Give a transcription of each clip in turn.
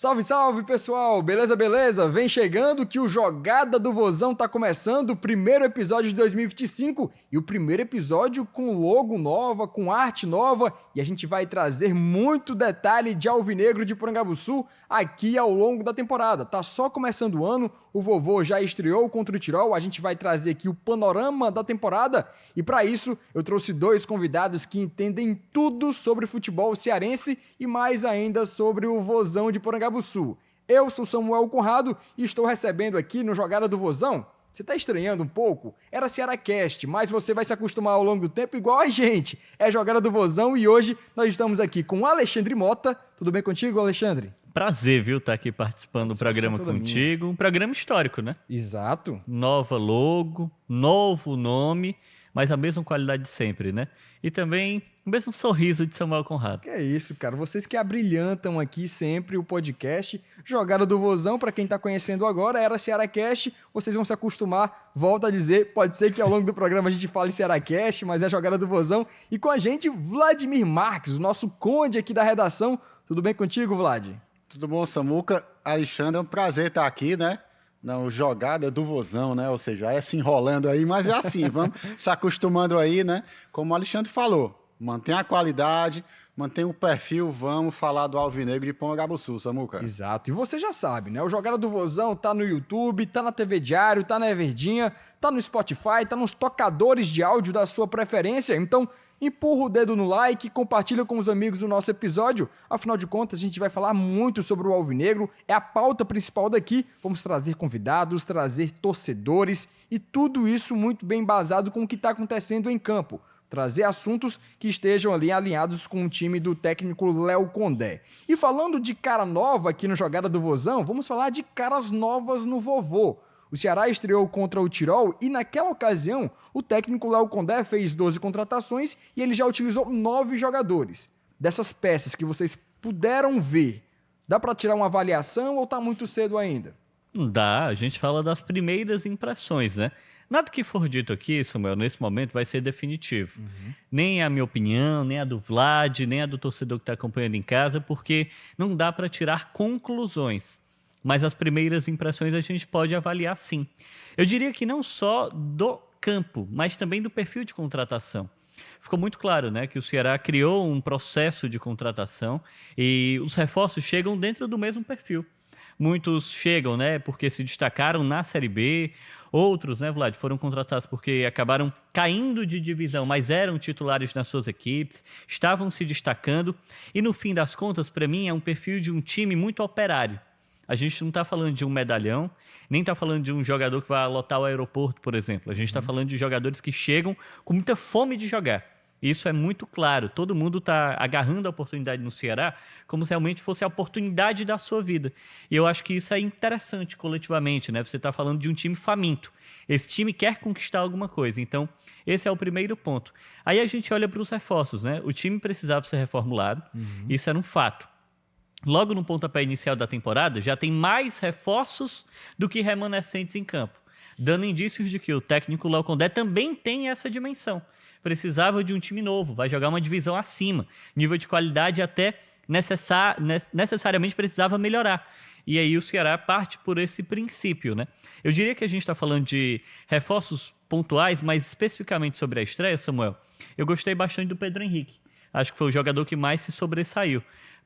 Salve, salve, pessoal! Beleza, beleza? Vem chegando que o Jogada do Vozão tá começando, o primeiro episódio de 2025 e o primeiro episódio com logo nova, com arte nova, e a gente vai trazer muito detalhe de Alvinegro de Porangabuçu aqui ao longo da temporada. Tá só começando o ano, o vovô já estreou contra o Tirol, a gente vai trazer aqui o panorama da temporada e para isso eu trouxe dois convidados que entendem tudo sobre futebol cearense e mais ainda sobre o Vozão de Porangabuçu. Eu sou Samuel Conrado e estou recebendo aqui no Jogada do Vozão. Você está estranhando um pouco? Era Cearacast, mas você vai se acostumar ao longo do tempo igual a gente. É Jogada do Vozão e hoje nós estamos aqui com o Alexandre Mota. Tudo bem contigo, Alexandre? Prazer, viu, estar aqui participando do programa contigo. Um programa histórico, né? Exato. Nova logo, novo nome, mas a mesma qualidade de sempre, né? E também o mesmo sorriso de Samuel Conrado. Que é isso, cara. Vocês que abrilhantam aqui sempre o podcast. Jogada do Vozão, para quem tá conhecendo agora, era Cearacast. Vocês vão se acostumar. Volto a dizer, pode ser que ao longo do programa a gente fale Cearacast, mas é Jogada do Vozão. E com a gente, Vladimir Marques, o nosso conde aqui da redação. Tudo bem contigo, Vlad? Tudo bom, Samuca? Alexandre, é um prazer estar aqui, né? Não, Jogada do Vozão, né? Ou seja, é se enrolando aí, mas é assim, vamos se acostumando aí, né? Como o Alexandre falou, mantém a qualidade, mantém o perfil, vamos falar do Alvinegro de Porangabuçu, Samuca. Exato, e você já sabe, né? O Jogada do Vozão tá no YouTube, tá na TV Diário, tá na Everdinha, tá no Spotify, tá nos tocadores de áudio da sua preferência, então empurra o dedo no like, compartilha com os amigos o nosso episódio. Afinal de contas, a gente vai falar muito sobre o Alvinegro, é a pauta principal daqui. Vamos trazer convidados, trazer torcedores e tudo isso muito bem embasado com o que está acontecendo em campo. Trazer assuntos que estejam ali alinhados com o time do técnico Léo Condé. E falando de cara nova aqui no Jogada do Vozão, vamos falar de caras novas no vovô. O Ceará estreou contra o Tirol e naquela ocasião o técnico Léo Condé fez 12 contratações e ele já utilizou 9 jogadores. Dessas peças que vocês puderam ver, dá para tirar uma avaliação ou tá muito cedo ainda? Não dá, a gente fala das primeiras impressões, né? Nada que for dito aqui, Samuel, nesse momento vai ser definitivo. Nem a minha opinião, nem a do Vlad, nem a do torcedor que está acompanhando em casa, porque não dá para tirar conclusões. Mas as primeiras impressões a gente pode avaliar sim. Eu diria que não só do campo, mas também do perfil de contratação. Ficou muito claro, né, que o Ceará criou um processo de contratação e os reforços chegam dentro do mesmo perfil. Muitos chegam, né, porque se destacaram na Série B, outros, né, Vlad, foram contratados porque acabaram caindo de divisão, mas eram titulares nas suas equipes, estavam se destacando e no fim das contas, para mim, é um perfil de um time muito operário. A gente não está falando de um medalhão, nem está falando de um jogador que vai lotar o aeroporto, por exemplo. A gente está falando de jogadores que chegam com muita fome de jogar. Isso é muito claro. Todo mundo está agarrando a oportunidade no Ceará como se realmente fosse a oportunidade da sua vida. E eu acho que isso é interessante coletivamente, né? Você está falando de um time faminto. Esse time quer conquistar alguma coisa. Então, esse é o primeiro ponto. Aí a gente olha para os reforços, né? O time precisava ser reformulado. Isso era um fato. Logo no pontapé inicial da temporada, já tem mais reforços do que remanescentes em campo, dando indícios de que o técnico Léo Condé também tem essa dimensão. Precisava de um time novo, vai jogar uma divisão acima, nível de qualidade até necessariamente precisava melhorar. E aí o Ceará parte por esse princípio, né? Eu diria que a gente está falando de reforços pontuais, mas especificamente sobre a estreia, Samuel, eu gostei bastante do Pedro Henrique. Acho que foi o jogador que mais se sobressaiu.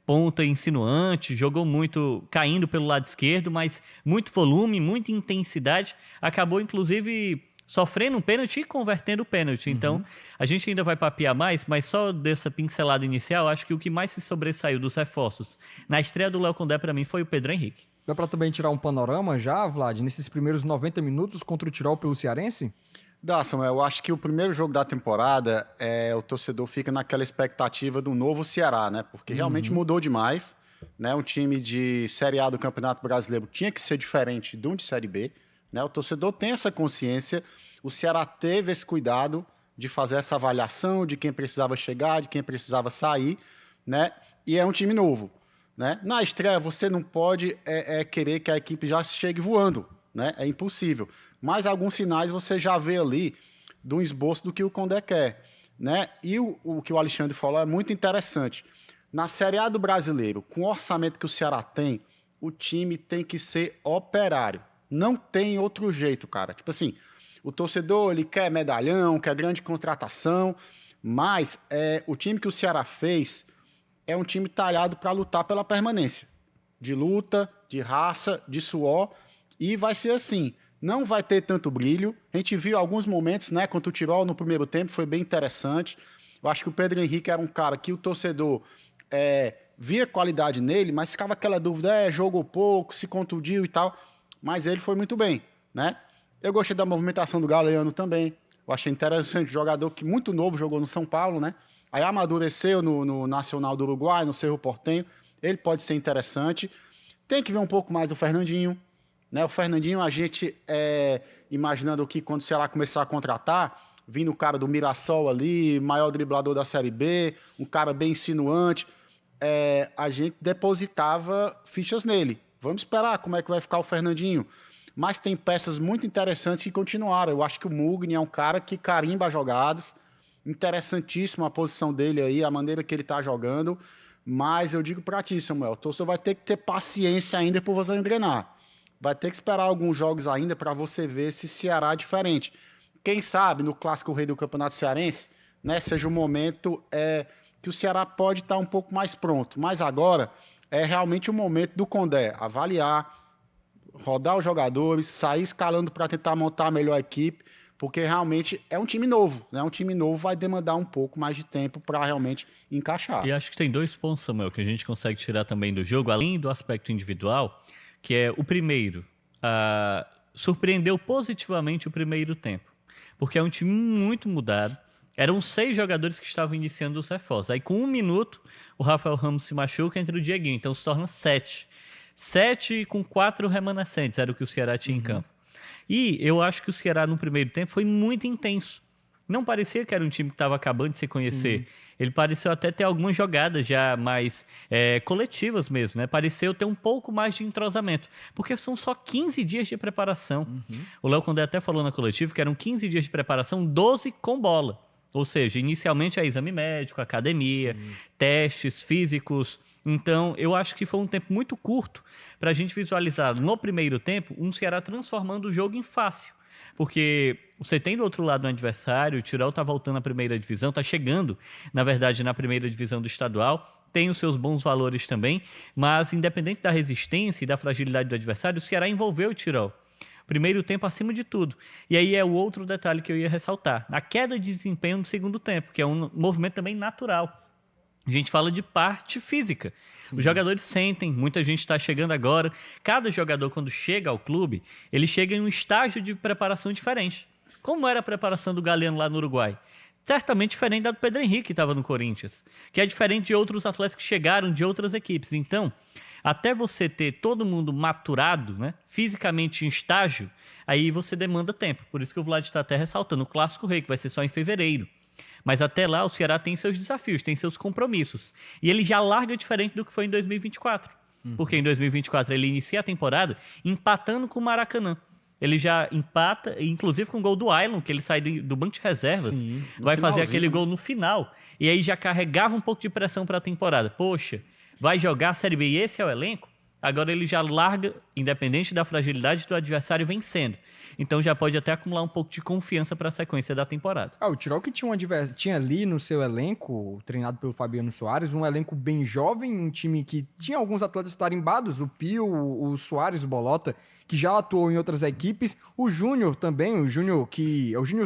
Ponta insinuante, jogou muito caindo pelo lado esquerdo, mas muito volume, muita intensidade, acabou inclusive sofrendo um pênalti e convertendo o pênalti. Então, a gente ainda vai papear mais, mas só dessa pincelada inicial, acho que o que mais se sobressaiu dos reforços na estreia do Léo Condé para mim foi o Pedro Henrique. Dá para também tirar um panorama já, Vlad, nesses primeiros 90 minutos contra o Tirol pelo Cearense? Dá, Samuel, eu acho que o primeiro jogo da temporada, o torcedor fica naquela expectativa do novo Ceará, né? Porque realmente mudou demais, né? Um time de Série A do Campeonato Brasileiro tinha que ser diferente de um de Série B, né? O torcedor tem essa consciência, o Ceará teve esse cuidado de fazer essa avaliação de quem precisava chegar, de quem precisava sair, né? E é um time novo, né? Na estreia, você não pode querer que a equipe já chegue voando, né? É impossível. Mas alguns sinais você já vê ali de um esboço do que o Condé quer, né? E o que o Alexandre falou é muito interessante. Na Série A do Brasileiro, com o orçamento que o Ceará tem, o time tem que ser operário. Não tem outro jeito, cara. Tipo assim, o torcedor, ele quer medalhão, quer grande contratação, mas o time que o Ceará fez é um time talhado para lutar pela permanência. De luta, de raça, de suor, e vai ser assim. Não vai ter tanto brilho. A gente viu alguns momentos, né, contra o Tirol no primeiro tempo, foi bem interessante. Eu acho que o Pedro Henrique era um cara que o torcedor via qualidade nele, mas ficava aquela dúvida, jogou pouco, se contundiu e tal, mas ele foi muito bem, né? Eu gostei da movimentação do Galeano também. Eu achei interessante, jogador que muito novo jogou no São Paulo, né? Aí amadureceu no Nacional do Uruguai, no Cerro Porteño. Ele pode ser interessante. Tem que ver um pouco mais do Fernandinho, né? O Fernandinho, a gente imaginando que quando o Ceará começar a contratar, vindo o cara do Mirassol ali, maior driblador da Série B, um cara bem insinuante, a gente depositava fichas nele. Vamos esperar como é que vai ficar o Fernandinho. Mas tem peças muito interessantes que continuaram. Eu acho que o Mugni é um cara que carimba jogadas. Interessantíssima a posição dele aí, a maneira que ele está jogando. Mas eu digo para ti, Samuel, o torcedor vai ter que ter paciência ainda por você engrenar. Vai ter que esperar alguns jogos ainda para você ver esse Ceará diferente. Quem sabe no Clássico Rei do Campeonato Cearense, né, seja o momento que o Ceará pode estar um pouco mais pronto. Mas agora é realmente o momento do Condé avaliar, rodar os jogadores, sair escalando para tentar montar a melhor equipe, porque realmente é um time novo, né? Um time novo vai demandar um pouco mais de tempo para realmente encaixar. E acho que tem 2 pontos, Samuel, que a gente consegue tirar também do jogo, além do aspecto individual, que é o primeiro, surpreendeu positivamente o primeiro tempo, porque é um time muito mudado. Eram 6 jogadores que estavam iniciando os reforços. Aí, com 1 minuto, o Rafael Ramos se machuca entre o Dieguinho, então se torna 7. 7 com 4 remanescentes, era o que o Ceará tinha em campo. E eu acho que o Ceará, no primeiro tempo, foi muito intenso. Não parecia que era um time que estava acabando de se conhecer. Sim. Ele pareceu até ter algumas jogadas já mais coletivas mesmo, né? Pareceu ter um pouco mais de entrosamento, porque são só 15 dias de preparação. O Léo Condé até falou na coletiva que eram 15 dias de preparação, 12 com bola. Ou seja, inicialmente é exame médico, academia, testes físicos. Então, eu acho que foi um tempo muito curto para a gente visualizar no primeiro tempo um Ceará transformando o jogo em fácil. Porque você tem do outro lado um adversário, o Tirol está voltando à primeira divisão, está chegando, na verdade, na primeira divisão do estadual, tem os seus bons valores também, mas independente da resistência e da fragilidade do adversário, o Ceará envolveu o Tirol. Primeiro tempo acima de tudo. E aí é o outro detalhe que eu ia ressaltar. A queda de desempenho no segundo tempo, que é um movimento também natural. A gente fala de parte física. Sim. Os jogadores sentem, muita gente está chegando agora. Cada jogador, quando chega ao clube, ele chega em um estágio de preparação diferente. Como era a preparação do Galeano lá no Uruguai? Certamente diferente da do Pedro Henrique, que estava no Corinthians, que é diferente de outros atletas que chegaram de outras equipes. Então, até você ter todo mundo maturado, né, fisicamente em estágio, aí você demanda tempo. Por isso que o Vlad está até ressaltando o Clássico Rei, que vai ser só em fevereiro. Mas até lá o Ceará tem seus desafios, tem seus compromissos. E ele já larga diferente do que foi em 2024. Porque em 2024 ele inicia a temporada empatando com o Maracanã. Ele já empata, inclusive com o gol do Ailon, que ele sai do banco de reservas. Sim, vai fazer aquele gol no final. E aí já carregava um pouco de pressão para a temporada. Poxa, vai jogar a Série B e esse é o elenco? Agora ele já larga, independente da fragilidade do adversário, vencendo. Então já pode até acumular um pouco de confiança para a sequência da temporada. O Tirol que tinha ali no seu elenco, treinado pelo Fabiano Soares, um elenco bem jovem, um time que tinha alguns atletas tarimbados, o Pio, o Soares, o Bolota, que já atuou em outras equipes, o Júnior também, o Júnior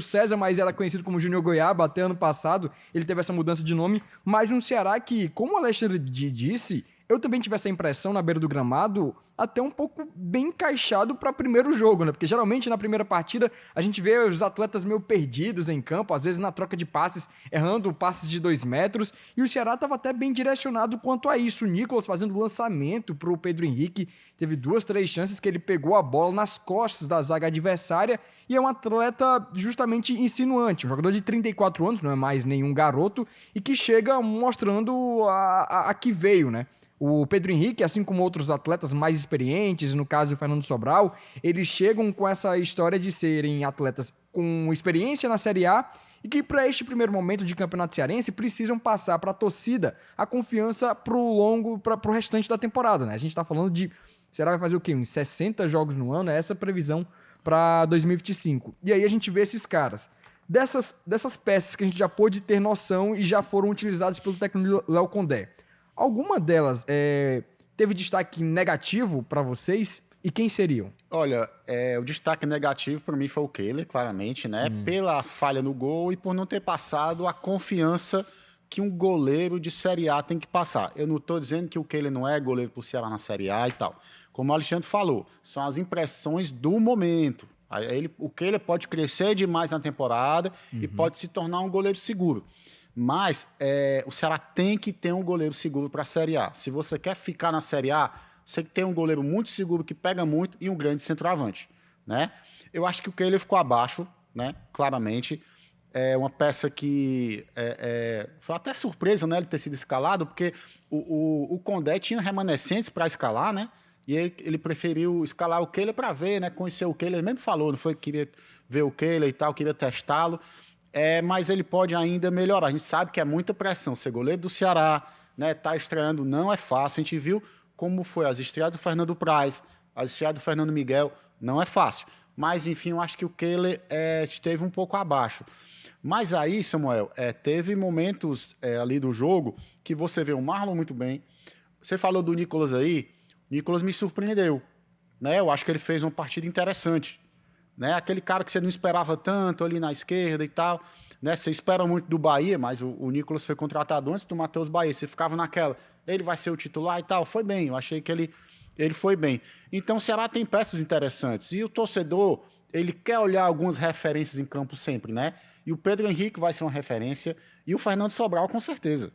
César, mas era conhecido como Júnior Goiaba até ano passado, ele teve essa mudança de nome, mas um Ceará que, como o Alexandre disse, eu também tive essa impressão na beira do gramado, até um pouco bem encaixado para primeiro jogo, né? Porque geralmente na primeira partida a gente vê os atletas meio perdidos em campo, às vezes na troca de passes, errando passes de 2 metros, e o Ceará estava até bem direcionado quanto a isso. O Nicolas fazendo lançamento para o Pedro Henrique, teve 2, 3 chances que ele pegou a bola nas costas da zaga adversária, e é um atleta justamente insinuante, um jogador de 34 anos, não é mais nenhum garoto, e que chega mostrando a que veio, né? O Pedro Henrique, assim como outros atletas mais experientes, no caso o Fernando Sobral, eles chegam com essa história de serem atletas com experiência na Série A e que para este primeiro momento de campeonato cearense precisam passar para a torcida a confiança para o restante da temporada, né? A gente está falando de, será que vai fazer o quê? Uns 60 jogos no ano? É essa a previsão para 2025. E aí a gente vê esses caras. Dessas peças que a gente já pôde ter noção e já foram utilizadas pelo técnico Léo Condé, alguma delas teve destaque negativo para vocês? E quem seriam? Olha, o destaque negativo para mim foi o Kehler, claramente, né? Sim. Pela falha no gol e por não ter passado a confiança que um goleiro de Série A tem que passar. Eu não estou dizendo que o Kehler não é goleiro para o Ceará na Série A e tal. Como o Alexandre falou, são as impressões do momento. O Kehler pode crescer demais na temporada e pode se tornar um goleiro seguro. Mas o Ceará tem que ter um goleiro seguro para a Série A. Se você quer ficar na Série A, você tem que ter um goleiro muito seguro, que pega muito, e um grande centroavante, né? Eu acho que o Kehler ficou abaixo, né? Claramente. É uma peça que foi até surpresa, né, ele ter sido escalado, porque o Condé tinha remanescentes para escalar, né? E ele preferiu escalar o Kehler para ver, né? Conhecer o Kehler, ele mesmo falou, não foi que queria ver o Kehler e tal, queria testá-lo. Mas ele pode ainda melhorar. A gente sabe que é muita pressão ser goleiro do Ceará, né? Tá estreando, não é fácil. A gente viu como foi as estreias do Fernando Praz, as estreias do Fernando Miguel, não é fácil. Mas, enfim, eu acho que o Kehler esteve um pouco abaixo. Mas aí, Samuel, teve momentos ali do jogo que você vê o Marlon muito bem. Você falou do Nicolas aí, o Nicolas me surpreendeu, né? Eu acho que ele fez uma partida interessante, né? Aquele cara que você não esperava tanto ali na esquerda e tal, né? Você espera muito do Bahia, mas o Nicolas foi contratado antes do Matheus Bahia. Você ficava naquela, ele vai ser o titular e tal. Foi bem, eu achei que ele foi bem. Então o Ceará tem peças interessantes. E o torcedor, ele quer olhar algumas referências em campo sempre, né? E o Pedro Henrique vai ser uma referência. E o Fernando Sobral, com certeza.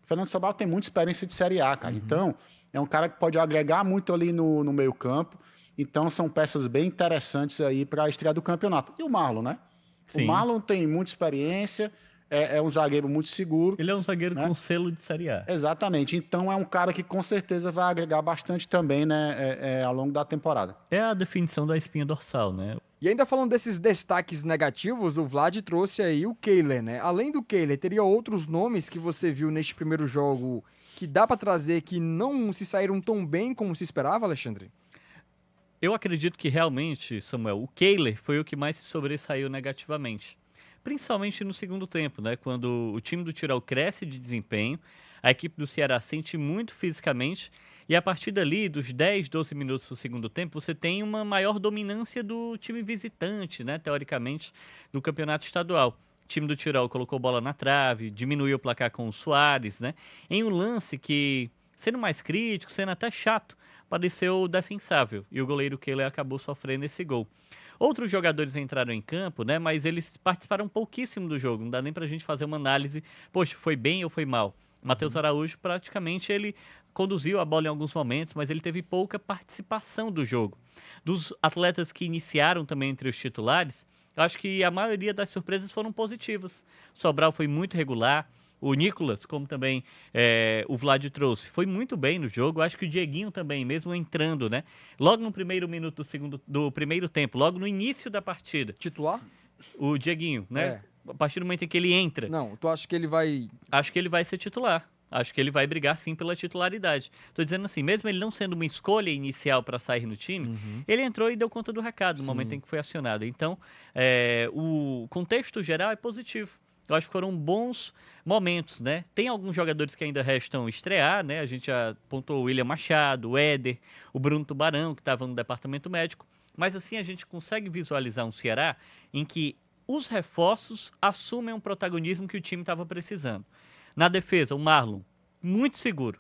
O Fernando Sobral tem muita experiência de Série A, cara. Então, é um cara que pode agregar muito ali no meio campo. Então, são peças bem interessantes aí para a estreia do campeonato. E o Marlon, né? Sim. O Marlon tem muita experiência, é um zagueiro muito seguro. Ele é um zagueiro, né, com selo de Série A. Exatamente. Então, é um cara que com certeza vai agregar bastante também, né, ao longo da temporada. É a definição da espinha dorsal, né? E ainda falando desses destaques negativos, o Vlad trouxe aí o Kehler, né? Além do Kehler, teria outros nomes que você viu neste primeiro jogo que dá para trazer que não se saíram tão bem como se esperava, Alexandre? Eu acredito que realmente, Samuel, o Kehler foi o que mais se sobressaiu negativamente. Principalmente no segundo tempo, né? Quando o time do Tirol cresce de desempenho, a equipe do Ceará sente muito fisicamente, e a partir dali, dos 10, 12 minutos do segundo tempo, você tem uma maior dominância do time visitante, né? Teoricamente, no campeonato estadual. O time do Tirol colocou bola na trave, diminuiu o placar com o Soares, né? Em um lance que, sendo mais crítico, sendo até chato, pareceu defensável, e o goleiro Kehler acabou sofrendo esse gol. Outros jogadores entraram em campo, né, mas eles participaram pouquíssimo do jogo, não dá nem pra gente fazer uma análise, poxa, foi bem ou foi mal. Matheus Araújo, praticamente, ele conduziu a bola em alguns momentos, mas ele teve pouca participação do jogo. Dos atletas que iniciaram também entre os titulares, eu acho que a maioria das surpresas foram positivas. Sobral foi muito regular. O Nicolas, como também o Vlad trouxe, foi muito bem no jogo. Eu acho que o Dieguinho também, mesmo entrando, né? Logo no primeiro minuto do primeiro tempo, logo no início da partida. Titular? O Dieguinho, né? A partir do momento em que ele entra. Não, tu acha que ele vai... Acho que ele vai ser titular. Acho que ele vai brigar, sim, pela titularidade. Tô dizendo assim, mesmo ele não sendo uma escolha inicial para sair no time, ele entrou e deu conta do recado no momento em que foi acionado. Então, o contexto geral é positivo. Eu acho que foram bons momentos, né? Tem alguns jogadores que ainda restam estrear, né? A gente já apontou o William Machado, o Éder, o Bruno Tubarão, que estava no departamento médico. Mas assim a gente consegue visualizar um Ceará em que os reforços assumem um protagonismo que o time estava precisando. Na defesa, o Marlon, muito seguro.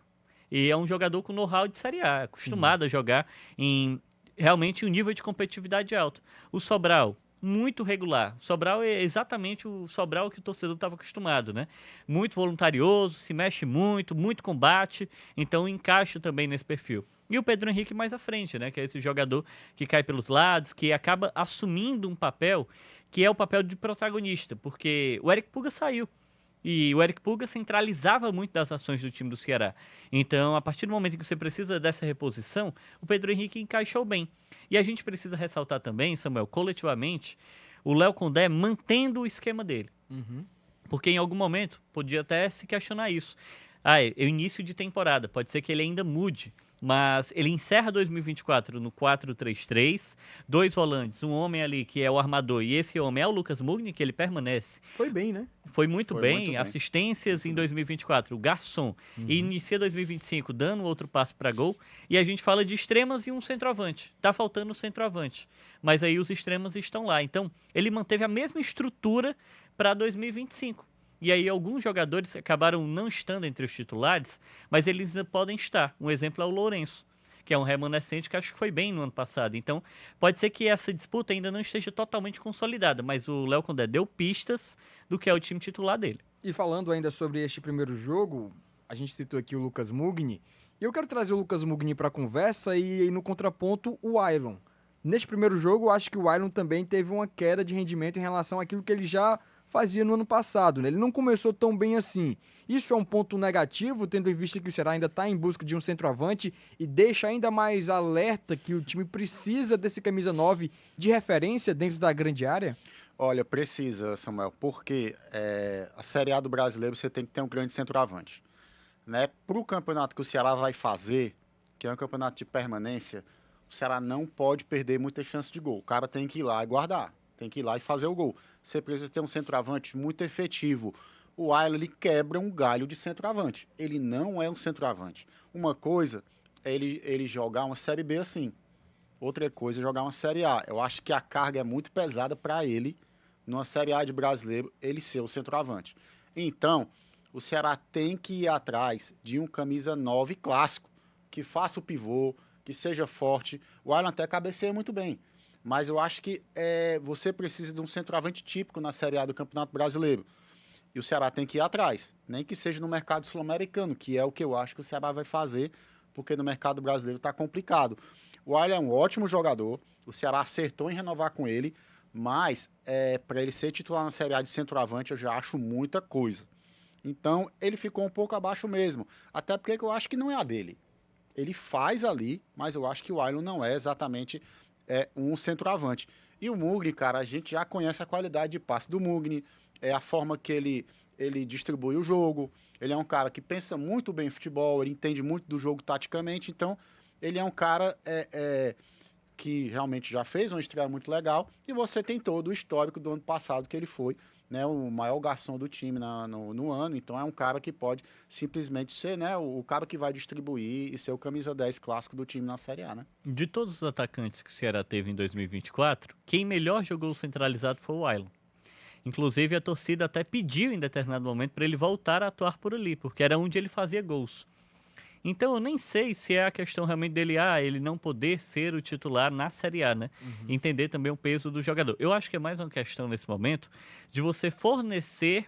E é um jogador com know-how de Série A, acostumado a jogar em realmente um nível de competitividade alto. O Sobral, muito regular. Sobral é exatamente o Sobral que o torcedor estava acostumado, né? Muito voluntarioso, se mexe muito, muito combate, então encaixa também nesse perfil. E o Pedro Henrique mais à frente, né? Que é esse jogador que cai pelos lados, que acaba assumindo um papel que é o papel de protagonista, porque o Eric Puga saiu. E o Eric Pulga centralizava muito das ações do time do Ceará. Então, a partir do momento em que você precisa dessa reposição, o Pedro Henrique encaixou bem. E a gente precisa ressaltar também, Samuel, coletivamente, o Léo Condé mantendo o esquema dele. Porque em algum momento podia até se questionar isso. É o início de temporada, pode ser que ele ainda mude. Mas ele encerra 2024 no 4-3-3, 2 volantes, um homem ali que é o armador e esse homem é o Lucas Mugni, que ele permanece. Foi bem, né? Foi muito bem, assistências em 2024, o garçom, e inicia 2025 dando outro passe para gol, e a gente fala de extremas e um centroavante. Tá faltando o centroavante, mas aí os extremos estão lá. Então, ele manteve a mesma estrutura para 2025. E aí alguns jogadores acabaram não estando entre os titulares, mas eles ainda podem estar. Um exemplo é o Lourenço, que é um remanescente que acho que foi bem no ano passado. Então, pode ser que essa disputa ainda não esteja totalmente consolidada, mas o Léo Condé deu pistas do que é o time titular dele. E falando ainda sobre este primeiro jogo, a gente citou aqui o Lucas Mugni, e eu quero trazer o Lucas Mugni para a conversa e no contraponto o Ailon. Neste primeiro jogo, eu acho que o Ailon também teve uma queda de rendimento em relação àquilo que ele já fazia no ano passado, né? Ele não começou tão bem assim. Isso é um ponto negativo, tendo em vista que o Ceará ainda está em busca de um centroavante e deixa ainda mais alerta que o time precisa desse camisa 9 de referência dentro da grande área? Olha, precisa, Samuel, porque a Série A do Brasileiro você tem que ter um grande centroavante. Né? Para o campeonato que o Ceará vai fazer, que é um campeonato de permanência, o Ceará não pode perder muita chance de gol. O cara tem que ir lá e guardar, tem que ir lá e fazer o gol. Você precisa ter um centroavante muito efetivo. O Ailon, ele quebra um galho de centroavante. Ele não é um centroavante. Uma coisa é ele jogar uma Série B assim. Outra coisa é jogar uma Série A. Eu acho que a carga é muito pesada para ele, numa Série A de brasileiro, ele ser o centroavante. Então, o Ceará tem que ir atrás de um camisa 9 clássico, que faça o pivô, que seja forte. O Ailon até cabeceia muito bem. Mas eu acho que você precisa de um centroavante típico na Série A do Campeonato Brasileiro. E o Ceará tem que ir atrás, nem que seja no mercado sul-americano, que é o que eu acho que o Ceará vai fazer, porque no mercado brasileiro está complicado. O Ailon é um ótimo jogador, o Ceará acertou em renovar com ele, mas para ele ser titular na Série A de centroavante eu já acho muita coisa. Então ele ficou um pouco abaixo mesmo, até porque eu acho que não é a dele. Ele faz ali, mas eu acho que o Ailon não é exatamente um centroavante. E o Mugni, cara, a gente já conhece a qualidade de passe do Mugni, a forma que ele distribui o jogo, ele é um cara que pensa muito bem em futebol, ele entende muito do jogo taticamente, então ele é um cara que realmente já fez uma estreia muito legal, e você tem todo o histórico do ano passado que ele foi, né, o maior garçom do time no ano, então é um cara que pode simplesmente ser, né, o cara que vai distribuir e ser o camisa 10 clássico do time na Série A, né? De todos os atacantes que o Ceará teve em 2024, quem melhor jogou centralizado foi o Ailon. Inclusive a torcida até pediu em determinado momento para ele voltar a atuar por ali, porque era onde ele fazia gols. Então eu nem sei se é a questão realmente dele, ele não poder ser o titular na Série A, né? Entender também o peso do jogador. Eu acho que é mais uma questão nesse momento de você fornecer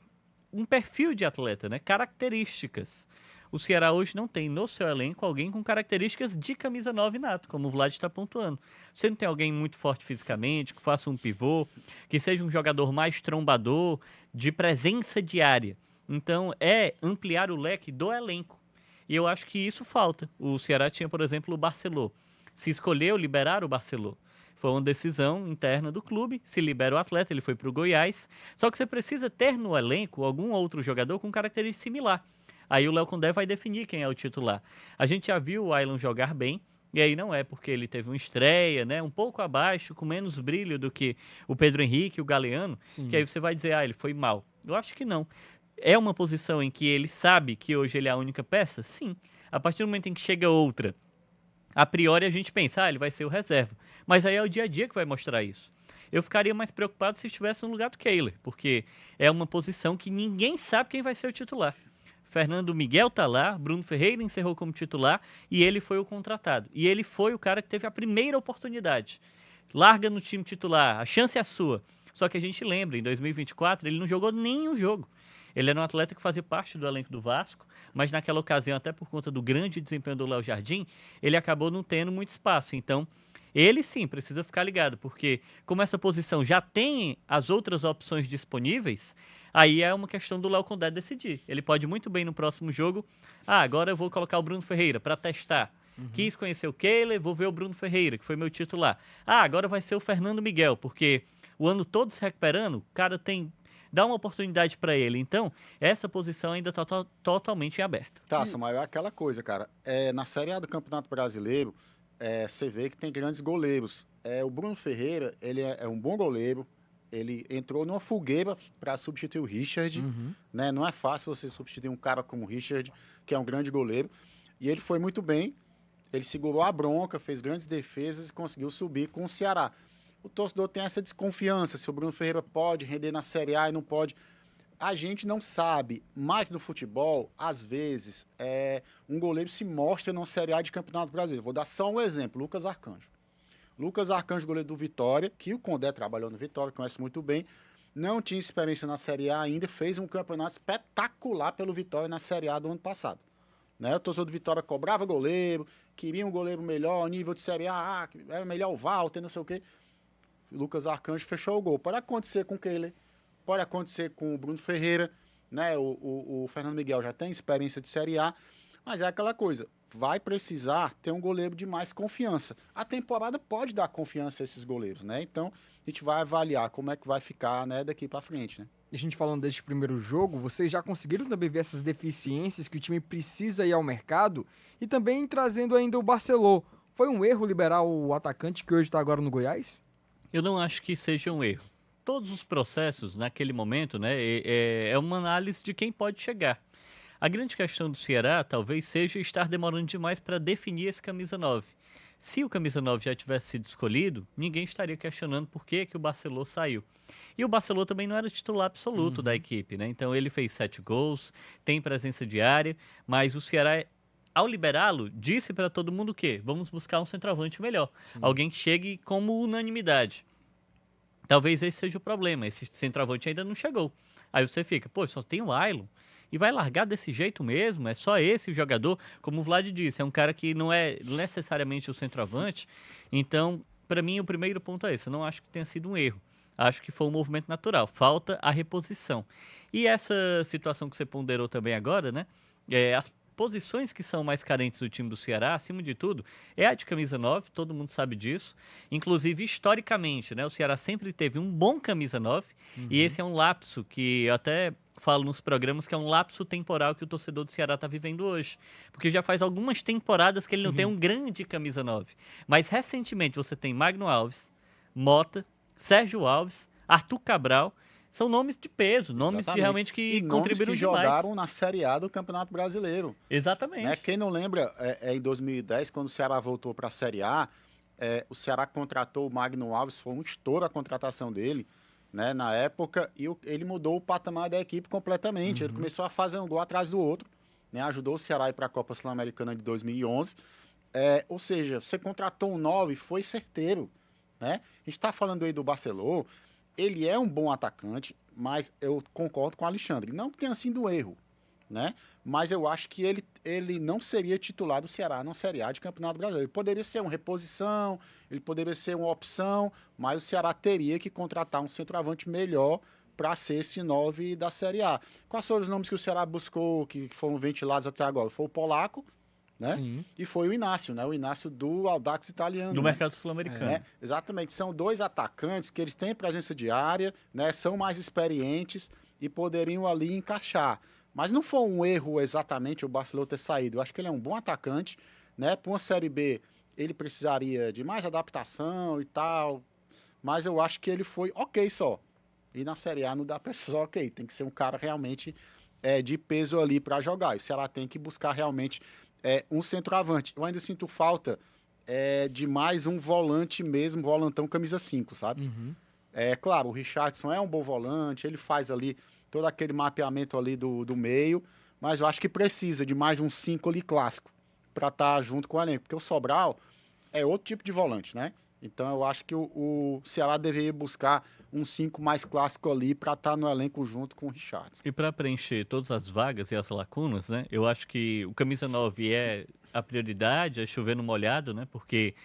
um perfil de atleta, né? Características. O Ceará hoje não tem no seu elenco alguém com características de camisa 9 nato, como o Vlad está pontuando. Você não tem alguém muito forte fisicamente, que faça um pivô, que seja um jogador mais trombador, de presença diária. Então é ampliar o leque do elenco. E eu acho que isso falta. O Ceará tinha, por exemplo, o Barceló. Se escolheu liberar o Barceló. Foi uma decisão interna do clube, se libera o atleta, ele foi para o Goiás. Só que você precisa ter no elenco algum outro jogador com característica similar. Aí o Léo Condé vai definir quem é o titular. A gente já viu o Ailon jogar bem, e aí não é porque ele teve uma estreia, né, um pouco abaixo, com menos brilho do que o Pedro Henrique e o Galeano, que aí você vai dizer, ele foi mal. Eu acho que não. É uma posição em que ele sabe que hoje ele é a única peça? Sim. A partir do momento em que chega outra, a priori a gente pensa, ele vai ser o reserva. Mas aí é o dia a dia que vai mostrar isso. Eu ficaria mais preocupado se estivesse no lugar do Kehler, porque é uma posição que ninguém sabe quem vai ser o titular. Fernando Miguel tá lá, Bruno Ferreira encerrou como titular e ele foi o contratado. E ele foi o cara que teve a primeira oportunidade. Larga no time titular, a chance é sua. Só que a gente lembra, em 2024 ele não jogou nenhum jogo. Ele era um atleta que fazia parte do elenco do Vasco, mas naquela ocasião, até por conta do grande desempenho do Léo Jardim, ele acabou não tendo muito espaço. Então, ele sim precisa ficar ligado, porque como essa posição já tem as outras opções disponíveis, Aí é uma questão do Léo Condé decidir. Ele pode muito bem no próximo jogo, agora eu vou colocar o Bruno Ferreira para testar. Quis conhecer o Kehler, vou ver o Bruno Ferreira, que foi meu titular. Agora vai ser o Fernando Miguel, porque o ano todo se recuperando, o cara dá uma oportunidade para ele. Então, essa posição ainda está totalmente em aberto. Tá, Samuel, é aquela coisa, cara. Na Série A do Campeonato Brasileiro, você vê que tem grandes goleiros. O Bruno Ferreira, ele é um bom goleiro. Ele entrou numa fogueira para substituir o Richard. Né? Não é fácil você substituir um cara como o Richard, que é um grande goleiro. E ele foi muito bem. Ele segurou a bronca, fez grandes defesas e conseguiu subir com o Ceará. O torcedor tem essa desconfiança se o Bruno Ferreira pode render na Série A e não pode. A gente não sabe, mas no futebol, às vezes, um goleiro se mostra numa Série A de Campeonato Brasileiro. Vou dar só um exemplo, Lucas Arcanjo. Lucas Arcanjo, goleiro do Vitória, que o Condé trabalhou no Vitória, conhece muito bem, não tinha experiência na Série A ainda, fez um campeonato espetacular pelo Vitória na Série A do ano passado. Né? O torcedor do Vitória cobrava goleiro, queria um goleiro melhor, nível de Série A, era melhor o Walter, não sei o quê. Lucas Arcanjo fechou o gol. Pode acontecer com o Kehler, pode acontecer com o Bruno Ferreira, né? O Fernando Miguel já tem experiência de Série A, mas é aquela coisa, vai precisar ter um goleiro de mais confiança. A temporada pode dar confiança a esses goleiros, né? Então, a gente vai avaliar como é que vai ficar, né, daqui para frente, né? E a gente falando deste primeiro jogo, vocês já conseguiram também ver essas deficiências que o time precisa ir ao mercado e também trazendo ainda o Barceló. Foi um erro liberar o atacante que hoje está agora no Goiás? Eu não acho que seja um erro. Todos os processos, naquele momento, né, é uma análise de quem pode chegar. A grande questão do Ceará talvez seja estar demorando demais para definir esse camisa 9. Se o camisa 9 já tivesse sido escolhido, ninguém estaria questionando por que o Barceló saiu. E o Barceló também não era titular absoluto da equipe, né? Então ele fez 7 gols, tem presença diária, mas o Ceará, ao liberá-lo, disse para todo mundo o quê? Vamos buscar um centroavante melhor. Sim. Alguém que chegue como unanimidade. Talvez esse seja o problema, esse centroavante ainda não chegou. Aí você fica, só tem o Ailon. E vai largar desse jeito mesmo? É só esse o jogador? Como o Vlad disse, é um cara que não é necessariamente o centroavante. Então, para mim, o primeiro ponto é esse. Eu não acho que tenha sido um erro. Acho que foi um movimento natural. Falta a reposição. E essa situação que você ponderou também agora, né? As posições que são mais carentes do time do Ceará, acima de tudo, é a de camisa 9, todo mundo sabe disso. Inclusive, historicamente, né? O Ceará sempre teve um bom camisa 9. E esse é um lapso que eu até falo nos programas que é um lapso temporal que o torcedor do Ceará está vivendo hoje. Porque já faz algumas temporadas que ele não tem um grande camisa 9. Mas recentemente você tem Magno Alves, Mota, Sérgio Alves, Arthur Cabral. São nomes de peso, nomes que realmente que contribuíram demais. Jogaram na Série A do Campeonato Brasileiro. Exatamente. Né? Quem não lembra, em 2010, quando o Ceará voltou para a Série A, o Ceará contratou o Magno Alves, foi um estouro a contratação dele. Né, na época, e ele mudou o patamar da equipe completamente. Ele começou a fazer um gol atrás do outro, né, ajudou o Ceará a ir para a Copa Sul-Americana de 2011. Ou seja, você contratou um 9, foi certeiro. Né? A gente está falando aí do Barceló, ele é um bom atacante, mas eu concordo com o Alexandre. Não que tenha sido um erro, né? Mas eu acho que ele não seria titular do Ceará na Série A de Campeonato Brasileiro. Ele poderia ser uma reposição, ele poderia ser uma opção, mas o Ceará teria que contratar um centroavante melhor para ser esse 9 da Série A. Quais foram os nomes que o Ceará buscou, que foram ventilados até agora? Foi o Polaco, né? Sim. E foi o Inácio, né? O Inácio do Audax Italiano. Do mercado sul-americano. Exatamente. São dois atacantes que eles têm presença de área, né? São mais experientes e poderiam ali encaixar. Mas não foi um erro exatamente o Barceló ter saído. Eu acho que ele é um bom atacante, né? Para uma Série B, ele precisaria de mais adaptação e tal. Mas eu acho que ele foi ok só. E na Série A não dá para ser só ok. Tem que ser um cara realmente de peso ali para jogar. E o Ceará tem que buscar realmente um centroavante. Eu ainda sinto falta de mais um volante mesmo, volantão camisa 5, sabe? Claro, o Richardson é um bom volante, ele faz ali todo aquele mapeamento ali do meio, mas eu acho que precisa de mais um 5 ali clássico para estar junto com o elenco, porque o Sobral é outro tipo de volante, né? Então eu acho que o Ceará deveria buscar um 5 mais clássico ali para estar no elenco junto com o Richardson. E para preencher todas as vagas e as lacunas, né? Eu acho que o camisa 9 é a prioridade, é chover no molhado, né? Porque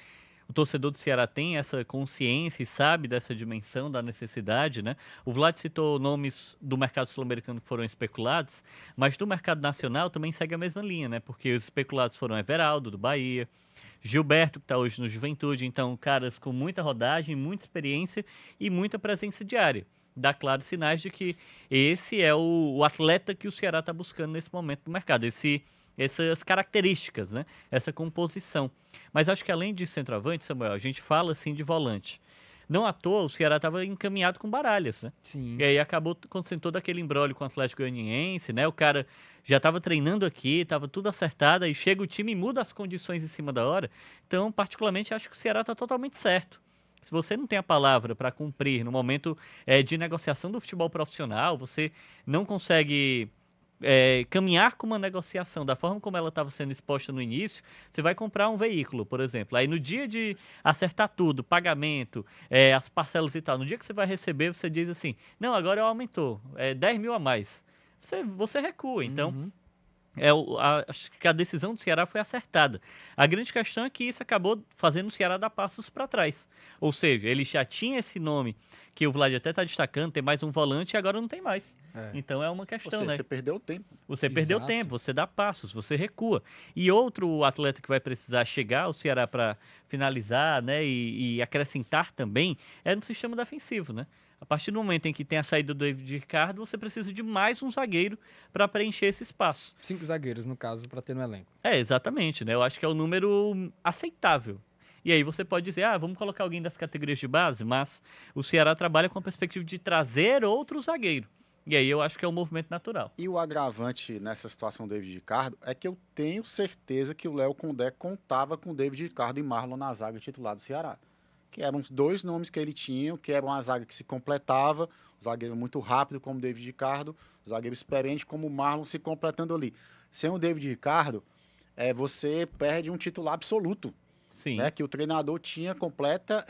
o torcedor do Ceará tem essa consciência e sabe dessa dimensão da necessidade, né? O Vlad citou nomes do mercado sul-americano que foram especulados, mas do mercado nacional também segue a mesma linha, né? Porque os especulados foram Everaldo, do Bahia, Gilberto, que está hoje no Juventude, então caras com muita rodagem, muita experiência e muita presença diária. Dá claros sinais de que esse é o atleta que o Ceará está buscando nesse momento do mercado, essas características, né? Essa composição. Mas acho que além de centroavante, Samuel, a gente fala assim de volante. Não à toa, o Ceará estava encaminhado com Baralhas, né? Sim. E aí acabou acontecendo todo aquele imbróglio com o Atlético Goianiense, né? O cara já estava treinando aqui, estava tudo acertado, aí chega o time e muda as condições em cima da hora. Então, particularmente, acho que o Ceará está totalmente certo. Se você não tem a palavra para cumprir no momento de negociação do futebol profissional, você não consegue caminhar com uma negociação da forma como ela estava sendo exposta no início, você vai comprar um veículo, por exemplo. Aí no dia de acertar tudo, pagamento, as parcelas e tal, no dia que você vai receber, você diz assim, não, agora aumentou, 10 mil a mais. Você recua, então... acho que a decisão do Ceará foi acertada. A grande questão é que isso acabou fazendo o Ceará dar passos para trás. Ou seja, ele já tinha esse nome que o Vlad até está destacando, tem mais um volante e agora não tem mais. Então é uma questão, né? Você perdeu o tempo. Você perdeu tempo, você dá passos, você recua. E outro atleta que vai precisar chegar ao Ceará para finalizar, né, e acrescentar também é no sistema defensivo, né? A partir do momento em que tem a saída do David Ricardo, você precisa de mais um zagueiro para preencher esse espaço. 5 zagueiros, no caso, para ter no elenco. Exatamente, né? Eu acho que é um número aceitável. E aí você pode dizer, vamos colocar alguém das categorias de base, mas o Ceará trabalha com a perspectiva de trazer outro zagueiro. E aí eu acho que é um movimento natural. E o agravante nessa situação do David Ricardo é que eu tenho certeza que o Léo Condé contava com o David Ricardo e Marlon na zaga titular do Ceará. Que eram os dois nomes que ele tinha, que era uma zaga que se completava, um zagueiro muito rápido como o David Ricardo, um zagueiro experiente como o Marlon se completando ali. Sem o David Ricardo, você perde um titular absoluto. Sim. Né, que o treinador tinha completa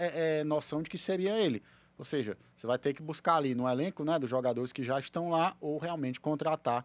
noção de que seria ele. Ou seja, você vai ter que buscar ali no elenco, né, dos jogadores que já estão lá ou realmente contratar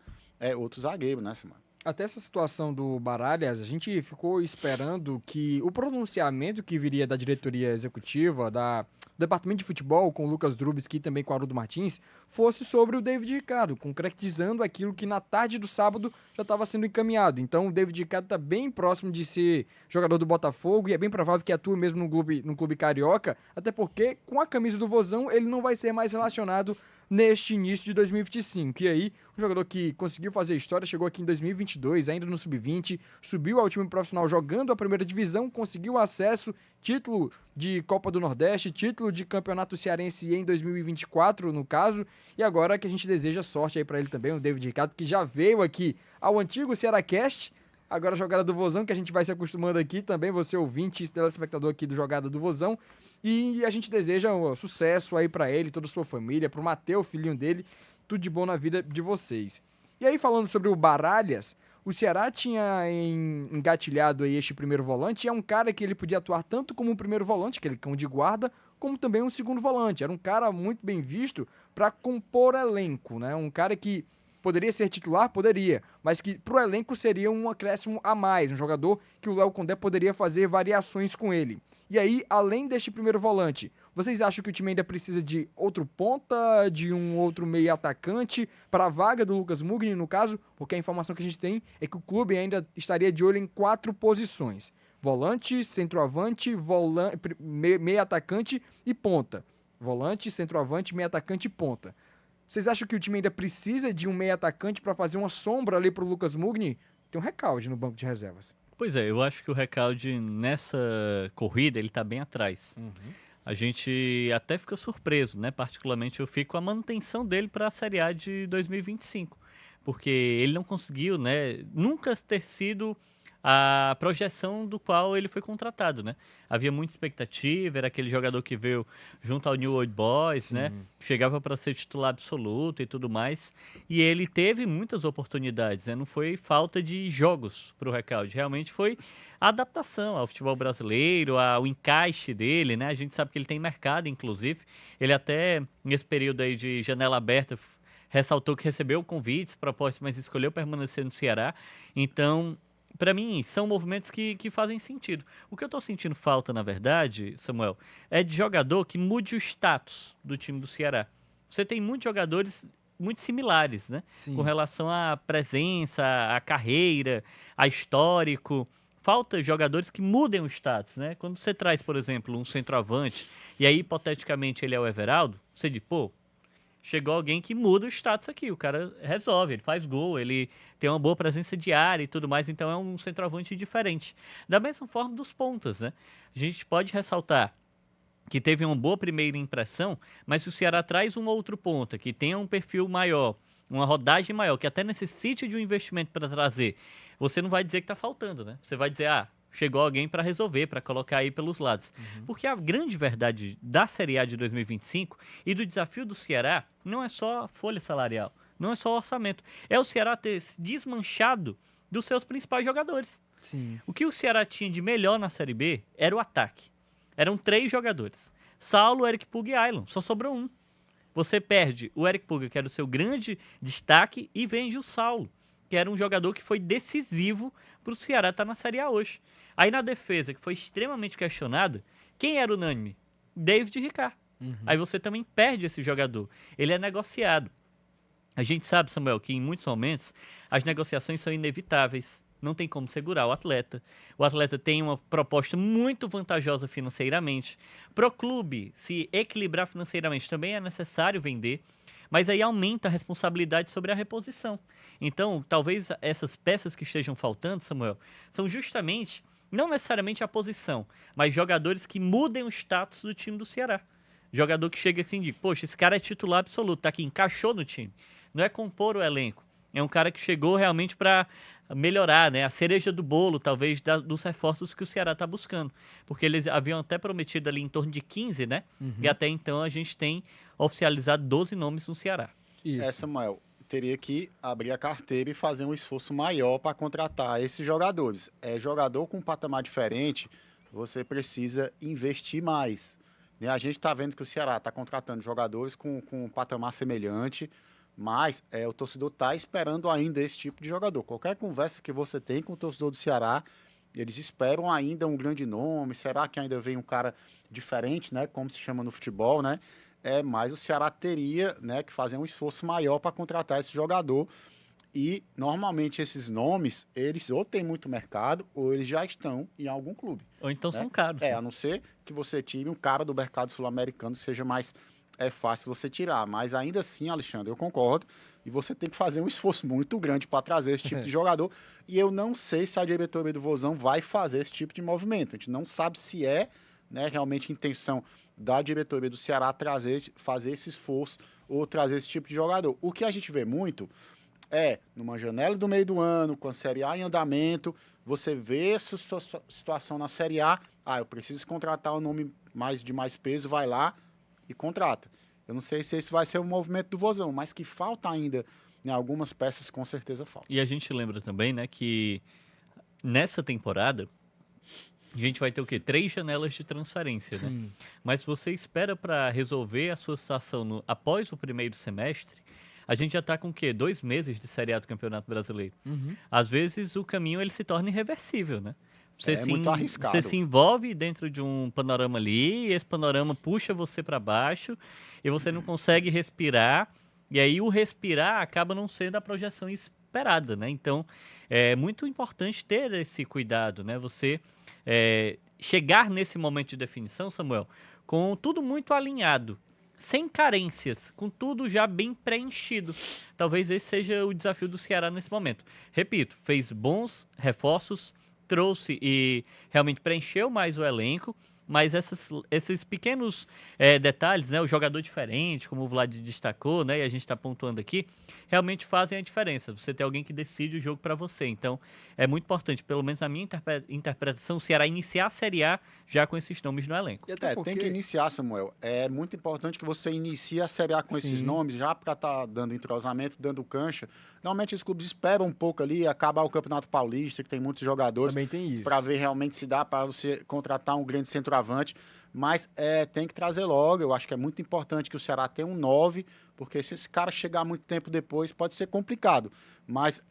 outro zagueiro, né, Simão? Até essa situação do Baralhas, a gente ficou esperando que o pronunciamento que viria da diretoria executiva, do departamento de futebol, com o Lucas Drubsky e também com o Haroldo Martins, fosse sobre o David Ricardo, concretizando aquilo que na tarde do sábado já estava sendo encaminhado. Então o David Ricardo está bem próximo de ser jogador do Botafogo e é bem provável que atue mesmo no clube carioca, até porque com a camisa do Vozão ele não vai ser mais relacionado neste início de 2025. E aí, um jogador que conseguiu fazer história, chegou aqui em 2022, ainda no Sub-20, subiu ao time profissional jogando a primeira divisão, conseguiu acesso, título de Copa do Nordeste, título de Campeonato Cearense em 2024, no caso, e agora que a gente deseja sorte aí para ele também, o David Ricardo, que já veio aqui ao antigo Cearacast, agora a Jogada do Vozão, que a gente vai se acostumando aqui também, você ouvinte, telespectador aqui do Jogada do Vozão, e a gente deseja sucesso aí pra ele, toda a sua família, pro Mateus, filhinho dele, tudo de bom na vida de vocês. E aí, falando sobre o Baralhas, o Ceará tinha engatilhado aí este primeiro volante, e é um cara que ele podia atuar tanto como um primeiro volante, aquele cão de guarda, como também um segundo volante. Era um cara muito bem visto para compor elenco, né? Um cara que poderia ser titular? Poderia, mas que pro elenco seria um acréscimo a mais, um jogador que o Léo Condé poderia fazer variações com ele. E aí, além deste primeiro volante, vocês acham que o time ainda precisa de outro ponta, de um outro meio atacante para a vaga do Lucas Mugni, no caso? Porque a informação que a gente tem é que o clube ainda estaria de olho em 4 posições. Volante, centroavante, meio atacante e ponta. Volante, centroavante, meio atacante e ponta. Vocês acham que o time ainda precisa de um meio atacante para fazer uma sombra ali para o Lucas Mugni? Tem um recalde no banco de reservas. Pois é, eu acho que o Recalde nessa corrida ele tá bem atrás. A gente até fica surpreso, né? Particularmente eu fico com a manutenção dele para a Série A de 2025, porque ele não conseguiu, né? Nunca ter sido a projeção do qual ele foi contratado, né? Havia muita expectativa, era aquele jogador que veio junto ao New Old Boys, né? Chegava para ser titular absoluto e tudo mais. E ele teve muitas oportunidades, né? Não foi falta de jogos para o Recalde, realmente foi a adaptação ao futebol brasileiro, ao encaixe dele, né? A gente sabe que ele tem mercado, inclusive. Ele até, nesse período aí de janela aberta, ressaltou que recebeu convites, propostas, mas escolheu permanecer no Ceará. Então, para mim, são movimentos que fazem sentido. O que eu estou sentindo falta, na verdade, Samuel, é de jogador que mude o status do time do Ceará. Você tem muitos jogadores muito similares, né? Sim. Com relação à presença, à carreira, a histórico. Falta jogadores que mudem o status, né? Quando você traz, por exemplo, um centroavante, e aí, hipoteticamente, ele é o Everaldo, você diz, pô, chegou alguém que muda o status aqui, o cara resolve, ele faz gol, ele tem uma boa presença de área e tudo mais, então é um centroavante diferente. Da mesma forma dos pontas, né? A gente pode ressaltar que teve uma boa primeira impressão, mas se o Ceará traz um outro ponta, que tenha um perfil maior, uma rodagem maior, que até necessite de um investimento para trazer, você não vai dizer que está faltando, né? Você vai dizer, chegou alguém para resolver, para colocar aí pelos lados. Porque a grande verdade da Série A de 2025 e do desafio do Ceará não é só a folha salarial, não é só o orçamento. É o Ceará ter se desmanchado dos seus principais jogadores. Sim. O que o Ceará tinha de melhor na Série B era o ataque. Eram 3 jogadores. Saulo, Eric Puga e Ailon. Só sobrou um. Você perde o Eric Puga, que era o seu grande destaque, e vende o Saulo, que era um jogador que foi decisivo para o Ceará estar na Série A hoje. Aí na defesa, que foi extremamente questionada, quem era unânime? David Ricard. Aí você também perde esse jogador. Ele é negociado. A gente sabe, Samuel, que em muitos momentos as negociações são inevitáveis. Não tem como segurar o atleta. O atleta tem uma proposta muito vantajosa financeiramente. Para o clube se equilibrar financeiramente também é necessário vender, mas aí aumenta a responsabilidade sobre a reposição. Então, talvez essas peças que estejam faltando, Samuel, são justamente, não necessariamente a posição, mas jogadores que mudem o status do time do Ceará. Jogador que chega assim e diz, poxa, esse cara é titular absoluto, tá aqui, encaixou no time. Não é compor o elenco. É um cara que chegou realmente para melhorar, né? A cereja do bolo, talvez, dos reforços que o Ceará está buscando. Porque eles haviam até prometido ali em torno de 15, né? E até então a gente tem oficializado 12 nomes no Ceará. Isso. Samuel, teria que abrir a carteira e fazer um esforço maior para contratar esses jogadores. Jogador com um patamar diferente, você precisa investir mais. Né? A gente está vendo que o Ceará está contratando jogadores com um patamar semelhante, mas o torcedor está esperando ainda esse tipo de jogador. Qualquer conversa que você tem com o torcedor do Ceará, eles esperam ainda um grande nome. Será que ainda vem um cara diferente, né? Como se chama no futebol, né? Mas o Ceará teria, né, que fazer um esforço maior para contratar esse jogador. E, normalmente, esses nomes, eles ou têm muito mercado, ou eles já estão em algum clube. Ou então né? são caros. A não ser que você tire um cara do mercado sul-americano, seja mais fácil você tirar. Mas, ainda assim, Alexandre, eu concordo. E você tem que fazer um esforço muito grande para trazer esse tipo de jogador. E eu não sei se a diretoria do Vozão vai fazer esse tipo de movimento. A gente não sabe se né, realmente a intenção da diretoria do Ceará fazer esse esforço ou trazer esse tipo de jogador. O que a gente vê muito numa janela do meio do ano, com a Série A em andamento, você vê essa situação na Série A, eu preciso contratar um nome de mais peso, vai lá e contrata. Eu não sei se esse vai ser o movimento do Vozão, mas que falta ainda, né, algumas peças, com certeza falta. E a gente lembra também, né, que nessa temporada a gente vai ter o quê? 3 janelas de transferência, Sim. né? Mas você espera para resolver a sua situação após o primeiro semestre, a gente já está com o quê? 2 meses de Série A do Campeonato Brasileiro. Às vezes o caminho ele se torna irreversível, né? Muito arriscado. Você se envolve dentro de um panorama ali, e esse panorama puxa você para baixo, e você não consegue respirar, e aí o respirar acaba não sendo a projeção esperada, né? Então, é muito importante ter esse cuidado, né? Você chegar nesse momento de definição, Samuel, com tudo muito alinhado, sem carências, com tudo já bem preenchido. Talvez esse seja o desafio do Ceará nesse momento. Repito, fez bons reforços, trouxe e realmente preencheu mais o elenco, mas esses pequenos detalhes, né, o jogador diferente, como o Vlad destacou, né, e a gente está pontuando aqui, realmente fazem a diferença. Você tem alguém que decide o jogo para você. Então, é muito importante, pelo menos na minha interpretação, o Ceará iniciar a Série A já com esses nomes no elenco. E até porque... Tem que iniciar, Samuel. É muito importante que você inicie a Série A com esses nomes, já para estar dando entrosamento, dando cancha. Normalmente os clubes esperam um pouco ali, acabar o Campeonato Paulista, que tem muitos jogadores, Também tem isso. para ver realmente se dá para você contratar um grande centroavante. Mas tem que trazer logo. Eu acho que é muito importante que o Ceará tenha um 9 porque se esse cara chegar muito tempo depois, pode ser complicado. Mas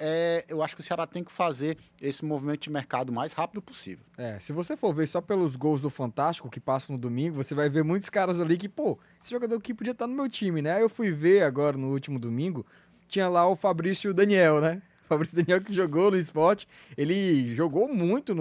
eu acho que o Ceará tem que fazer esse movimento de mercado o mais rápido possível. Se você for ver só pelos gols do Fantástico que passam no domingo, você vai ver muitos caras ali que, pô, esse jogador aqui podia estar no meu time, né? Aí eu fui ver agora no último domingo, tinha lá o Fabrício Daniel, né? Fabrício Daniel que jogou no Sport, ele jogou muito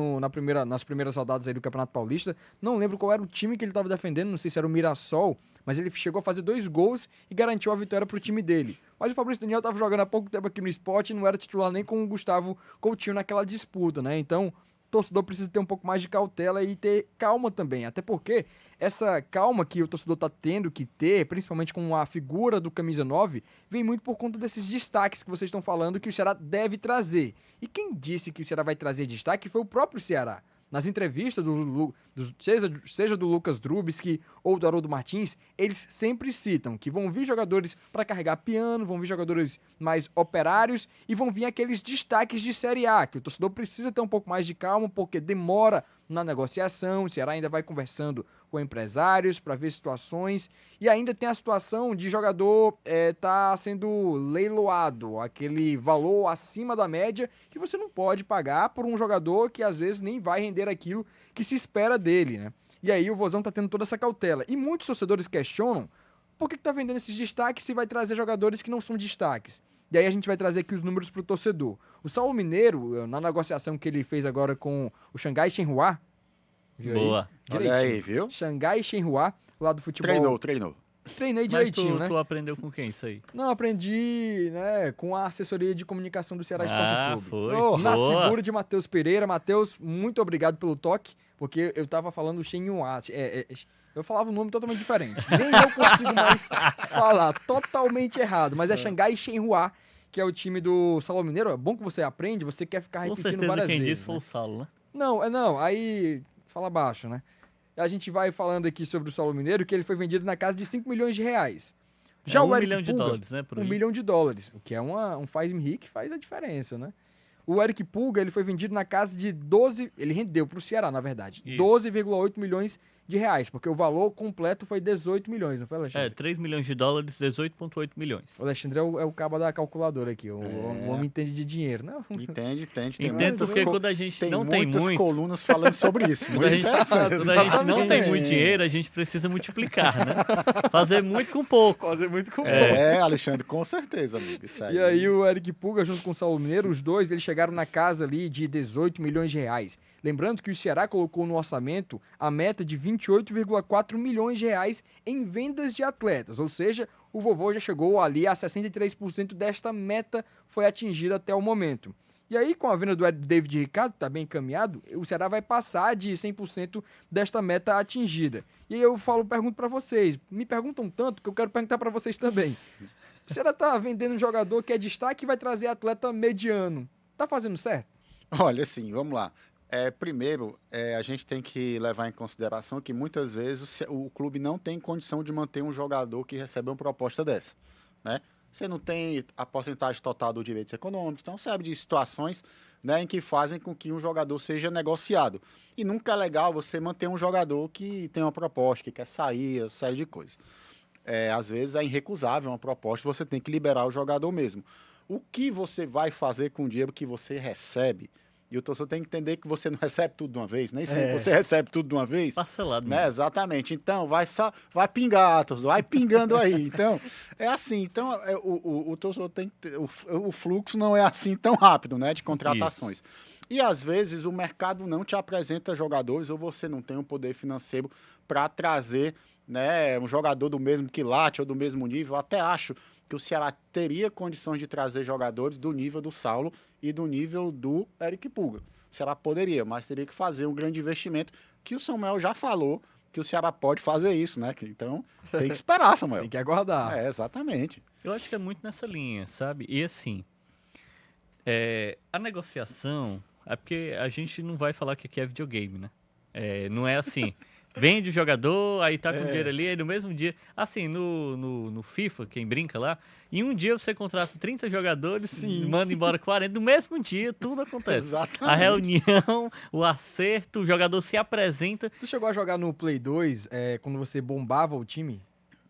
nas primeiras rodadas aí do Campeonato Paulista, não lembro qual era o time que ele estava defendendo, não sei se era o Mirassol, mas ele chegou a fazer 2 gols e garantiu a vitória pro time dele. Mas o Fabrício Daniel estava jogando há pouco tempo aqui no Sport e não era titular nem com o Gustavo Coutinho naquela disputa, né? Então, o torcedor precisa ter um pouco mais de cautela e ter calma também, até porque essa calma que o torcedor está tendo que ter, principalmente com a figura do camisa 9, vem muito por conta desses destaques que vocês estão falando que o Ceará deve trazer. E quem disse que o Ceará vai trazer destaque foi o próprio Ceará. Nas entrevistas, seja do Lucas Drubsky ou do Haroldo Martins, eles sempre citam que vão vir jogadores para carregar piano, vão vir jogadores mais operários e vão vir aqueles destaques de Série A, que o torcedor precisa ter um pouco mais de calma, porque demora na negociação, o Ceará ainda vai conversando com empresários para ver situações, e ainda tem a situação de jogador tá sendo leiloado, aquele valor acima da média que você não pode pagar por um jogador que às vezes nem vai render aquilo que se espera dele, né? E aí o Vozão tá tendo toda essa cautela. E muitos torcedores questionam por que tá vendendo esses destaques se vai trazer jogadores que não são destaques. E aí a gente vai trazer aqui os números pro torcedor. O Saulo Mineiro, na negociação que ele fez agora com o Xangai Shenhua, boa. Olha aí, viu? Xangai Shenhua, lá do futebol. Treinou. Treinei direitinho, Mas tu aprendeu com quem isso aí? Não, aprendi, né, com a assessoria de comunicação do Ceará Esporte Clube. Foi. Na figura de Matheus Pereira. Matheus, muito obrigado pelo toque, porque eu tava falando Shenhua. Eu falava um nome totalmente diferente. Nem eu consigo mais falar. Totalmente errado. Mas é Xangai Shenhua, que é o time do Saulo Mineiro. É bom que você aprende, você quer ficar repetindo várias vezes. Quem disse foi o Saulo, né? Não, aí fala baixo, né? A gente vai falando aqui sobre o Saulo Mineiro, que ele foi vendido na casa de 5 milhões de reais. Já o Eric milhão de Pulga, dólares, né? $1 milhão, o que é um faz-me que faz a diferença, né? O Eric Pulga, ele foi vendido na casa de 12... Ele rendeu para o Ceará, na verdade. 12,8 milhões de reais, porque o valor completo foi 18 milhões, não foi, Alexandre? 3 milhões de dólares, 18,8 milhões. O Alexandre é o cabo da calculadora aqui, o homem entende de dinheiro, não? Entende. Entende porque quando a gente não tem muito... muitas colunas falando sobre isso. Quando a gente não tem muito dinheiro, a gente precisa multiplicar, né? Fazer muito com pouco. Alexandre, com certeza, amigo. Isso aí. E aí o Eric Pulga, junto com o Saulo Mineiro, os dois, eles chegaram na casa ali de 18 milhões de reais. Lembrando que o Ceará colocou no orçamento a meta de 28,4 milhões de reais em vendas de atletas, ou seja, o vovô já chegou ali a 63% desta meta foi atingida até o momento. E aí, com a venda do David Ricardo, que está bem encaminhado, o Ceará vai passar de 100% desta meta atingida. E aí eu pergunto para vocês, me perguntam tanto que eu quero perguntar para vocês também. O Ceará está vendendo um jogador que é destaque e vai trazer atleta mediano. Tá fazendo certo? Olha, assim, vamos lá. Primeiro, a gente tem que levar em consideração que muitas vezes o clube não tem condição de manter um jogador que recebe uma proposta dessa, né? Você não tem a porcentagem total dos direitos econômicos, então sabe de situações, né, em que fazem com que um jogador seja negociado. E nunca é legal você manter um jogador que tem uma proposta, que quer sair, uma série de coisas. Às vezes é irrecusável uma proposta, você tem que liberar o jogador mesmo. O que você vai fazer com o dinheiro que você recebe? E o torcedor tem que entender que você não recebe tudo de uma vez, nem sempre você recebe tudo de uma vez. Parcelado, né? Exatamente. Então, vai pingar, torcedor, vai pingando aí. Então, é assim. Então, o torcedor tem que ter, o fluxo não é assim tão rápido, né, de contratações. Isso. E, às vezes, o mercado não te apresenta jogadores ou você não tem um poder financeiro para trazer, né, um jogador do mesmo quilate ou do mesmo nível. Eu até acho que o Ceará teria condições de trazer jogadores do nível do Saulo e do nível do Eric Pulga. O Ceará poderia, mas teria que fazer um grande investimento, que o Samuel já falou que o Ceará pode fazer isso, né? Então, tem que esperar, Samuel. Tem que aguardar. Exatamente. Eu acho que é muito nessa linha, sabe? E assim, a negociação, é porque a gente não vai falar que aqui é videogame, né? Não é assim... Vende o jogador, aí tá com dinheiro ali, aí no mesmo dia... Assim, no FIFA, quem brinca lá, em um dia você contrata 30 jogadores, manda embora 40, no mesmo dia tudo acontece. Exatamente. A reunião, o acerto, o jogador se apresenta... Tu chegou a jogar no Play 2, quando você bombava o time?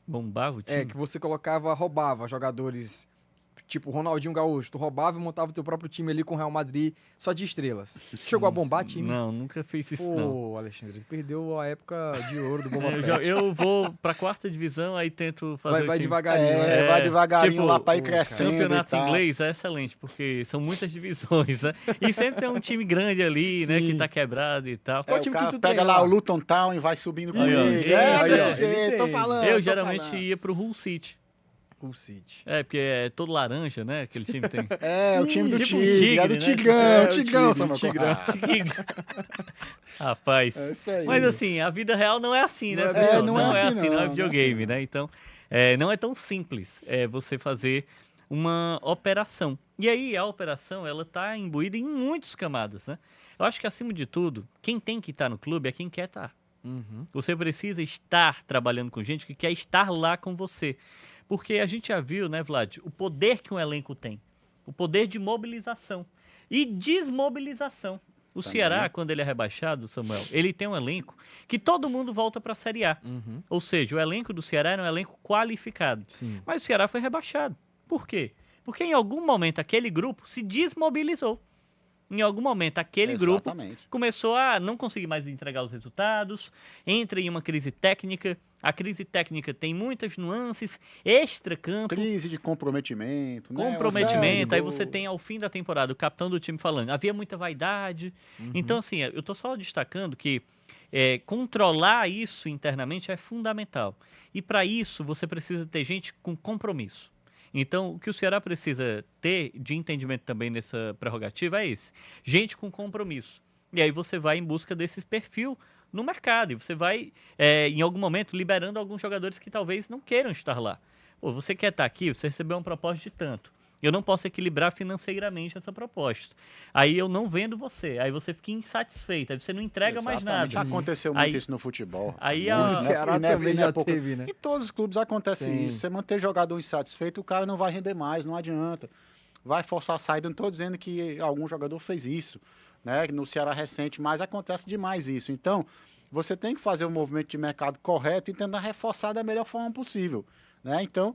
Bombava o time? Que você roubava jogadores, tipo Ronaldinho Gaúcho. Tu roubava e montava o teu próprio time ali com o Real Madrid, só de estrelas. Chegou a bombar time? Não, nunca fiz isso não. Pô, Alexandre, tu perdeu a época de ouro do Bomba Eu vou pra 4ª divisão, aí tento fazer vai o time. devagarinho. Vai devagarinho tipo, lá pra ir o crescendo e Campeonato tal. inglês é excelente, porque são muitas divisões, né? E sempre tem um time grande ali, né, Sim. que tá quebrado e tal. Qual O time cara que tu pega tem lá lá? o Luton Town e vai subindo com Aí, ó. eles. Aí, Desse ó. jeito, tô Ele falando. Eu tô geralmente falando. ia pro Hull City. Hull City. Porque é todo laranja, né? Aquele time tem. O time do tipo um Tigre, é do tigre, né? Tigrão, É, o Tigrão, o Samuel Tigrão. Conrado. Rapaz. É isso aí. Mas assim, a vida real não é assim, né? Não é pessoal? assim, não é assim, não é não, videogame, não é assim, né? Então, não é tão simples você fazer uma operação. E aí, a operação, ela tá imbuída em muitas camadas, né? Eu acho que, acima de tudo, quem tem que estar no clube é quem quer estar. Uhum. Você precisa estar trabalhando com gente que quer estar lá com você. Porque a gente já viu, né, Vlad, o poder que um elenco tem. O poder de mobilização e desmobilização. O Também. Ceará, quando ele é rebaixado, Samuel, ele tem um elenco que todo mundo volta para a Série A. Uhum. Ou seja, o elenco do Ceará era um elenco qualificado. Sim. Mas o Ceará foi rebaixado. Por quê? Porque em algum momento aquele grupo se desmobilizou. Em algum momento aquele grupo Exatamente. começou a não conseguir mais entregar os resultados, entra em uma crise técnica. A crise técnica tem muitas nuances, extra-campo, Crise de comprometimento, né? comprometimento. Aí O você tem ao fim da temporada o capitão do time falando, havia muita vaidade. Então, assim, eu estou só destacando que controlar isso internamente é fundamental. E para isso você precisa ter gente com compromisso. Então, o que o Ceará precisa ter de entendimento também nessa prerrogativa é esse. Gente com compromisso. E aí você vai em busca desse perfil no mercado. E você vai, em algum momento, liberando alguns jogadores que talvez não queiram estar lá. Pô, você quer estar aqui, você recebeu uma proposta de tanto. Eu não posso equilibrar financeiramente essa proposta. Aí eu não vendo você. Aí você fica insatisfeito. Aí você não entrega mais Exatamente. nada. Aconteceu muito Aí- isso no futebol. aí Muito, a- O né? Ceará E não é- também e não é já pouco. teve, né? Em todos os clubes acontece Sim. isso. Você manter jogador insatisfeito, o cara não vai render mais, não adianta. Vai forçar a saída. Não estou dizendo que algum jogador fez isso, né? No Ceará recente, mas acontece demais isso. Então, você tem que fazer o movimento de mercado correto e tentar reforçar da melhor forma possível, né? Então,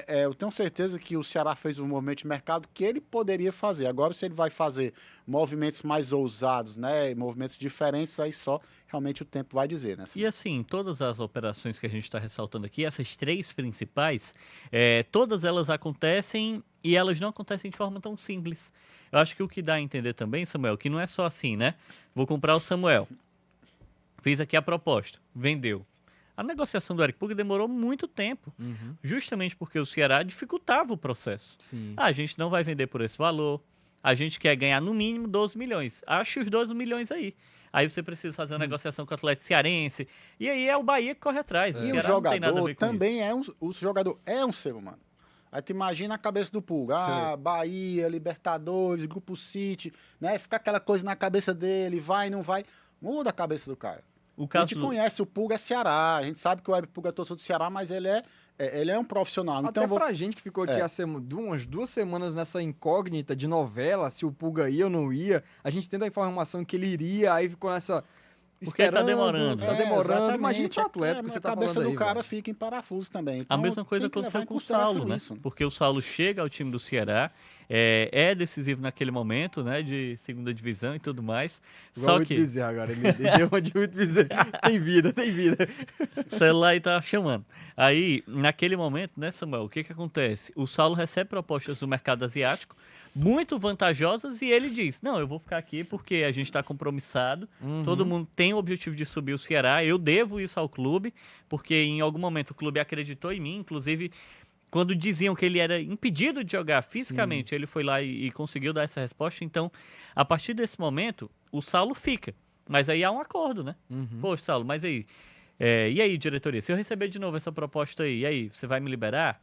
eu tenho certeza que o Ceará fez o movimento de mercado que ele poderia fazer. Agora, se ele vai fazer movimentos mais ousados, né? Movimentos diferentes, aí só realmente o tempo vai dizer, né? E assim, todas as operações que a gente está ressaltando aqui, essas 3 principais, todas elas acontecem e elas não acontecem de forma tão simples. Eu acho que o que dá a entender também, Samuel, que não é só assim, né? Vou comprar o Samuel. Fiz aqui a proposta, vendeu. A negociação do Eric Puga demorou muito tempo, Uhum. justamente porque o Ceará dificultava o processo. Sim. A gente não vai vender por esse valor, a gente quer ganhar no mínimo 12 milhões. Ache os 12 milhões aí. Aí você precisa fazer uma negociação com o Atlético Cearense. E aí é o Bahia que corre atrás. O E o Ceará não tem nada a jogador ver com também o jogador é um ser humano. Aí tu imagina a cabeça do Pulga, Bahia, Libertadores, Grupo City, né? Fica aquela coisa na cabeça dele, vai, não vai. Muda a cabeça do cara. O A caso gente conhece o Pulga Ceará, a gente sabe que o Web Pulga é torcedor do Ceará, mas ele é um profissional. Até Então, pra gente que ficou aqui umas 2 semanas nessa incógnita de novela, se o Pulga ia ou não ia, a gente tendo a informação que ele iria, aí ficou nessa... Porque tá demorando. Tá demorando. exatamente. Imagina pro Atlético que você tá a cabeça falando do aí, cara velho. fica em parafuso também. A Então, mesma coisa tem que levar aconteceu em com o consideração Saulo, né? isso. Porque o Saulo chega ao time do Ceará, é decisivo naquele momento, né? De segunda divisão e tudo mais. Igual Só o Huito que Bezerra agora, ele deu uma de Huito Bezerra. Tem vida, tem vida. o celular aí tá chamando. Aí, naquele momento, né, Samuel, o que que acontece? O Saulo recebe propostas do mercado asiático, muito vantajosas, e ele diz, não, eu vou ficar aqui porque a gente está compromissado, todo mundo tem o objetivo de subir o Ceará, eu devo isso ao clube, porque em algum momento o clube acreditou em mim, inclusive quando diziam que ele era impedido de jogar fisicamente, ele foi lá e conseguiu dar essa resposta, então, a partir desse momento, o Saulo fica, mas aí há um acordo, né? Poxa, Saulo, mas aí, e aí, diretoria, se eu receber de novo essa proposta aí, e aí, você vai me liberar?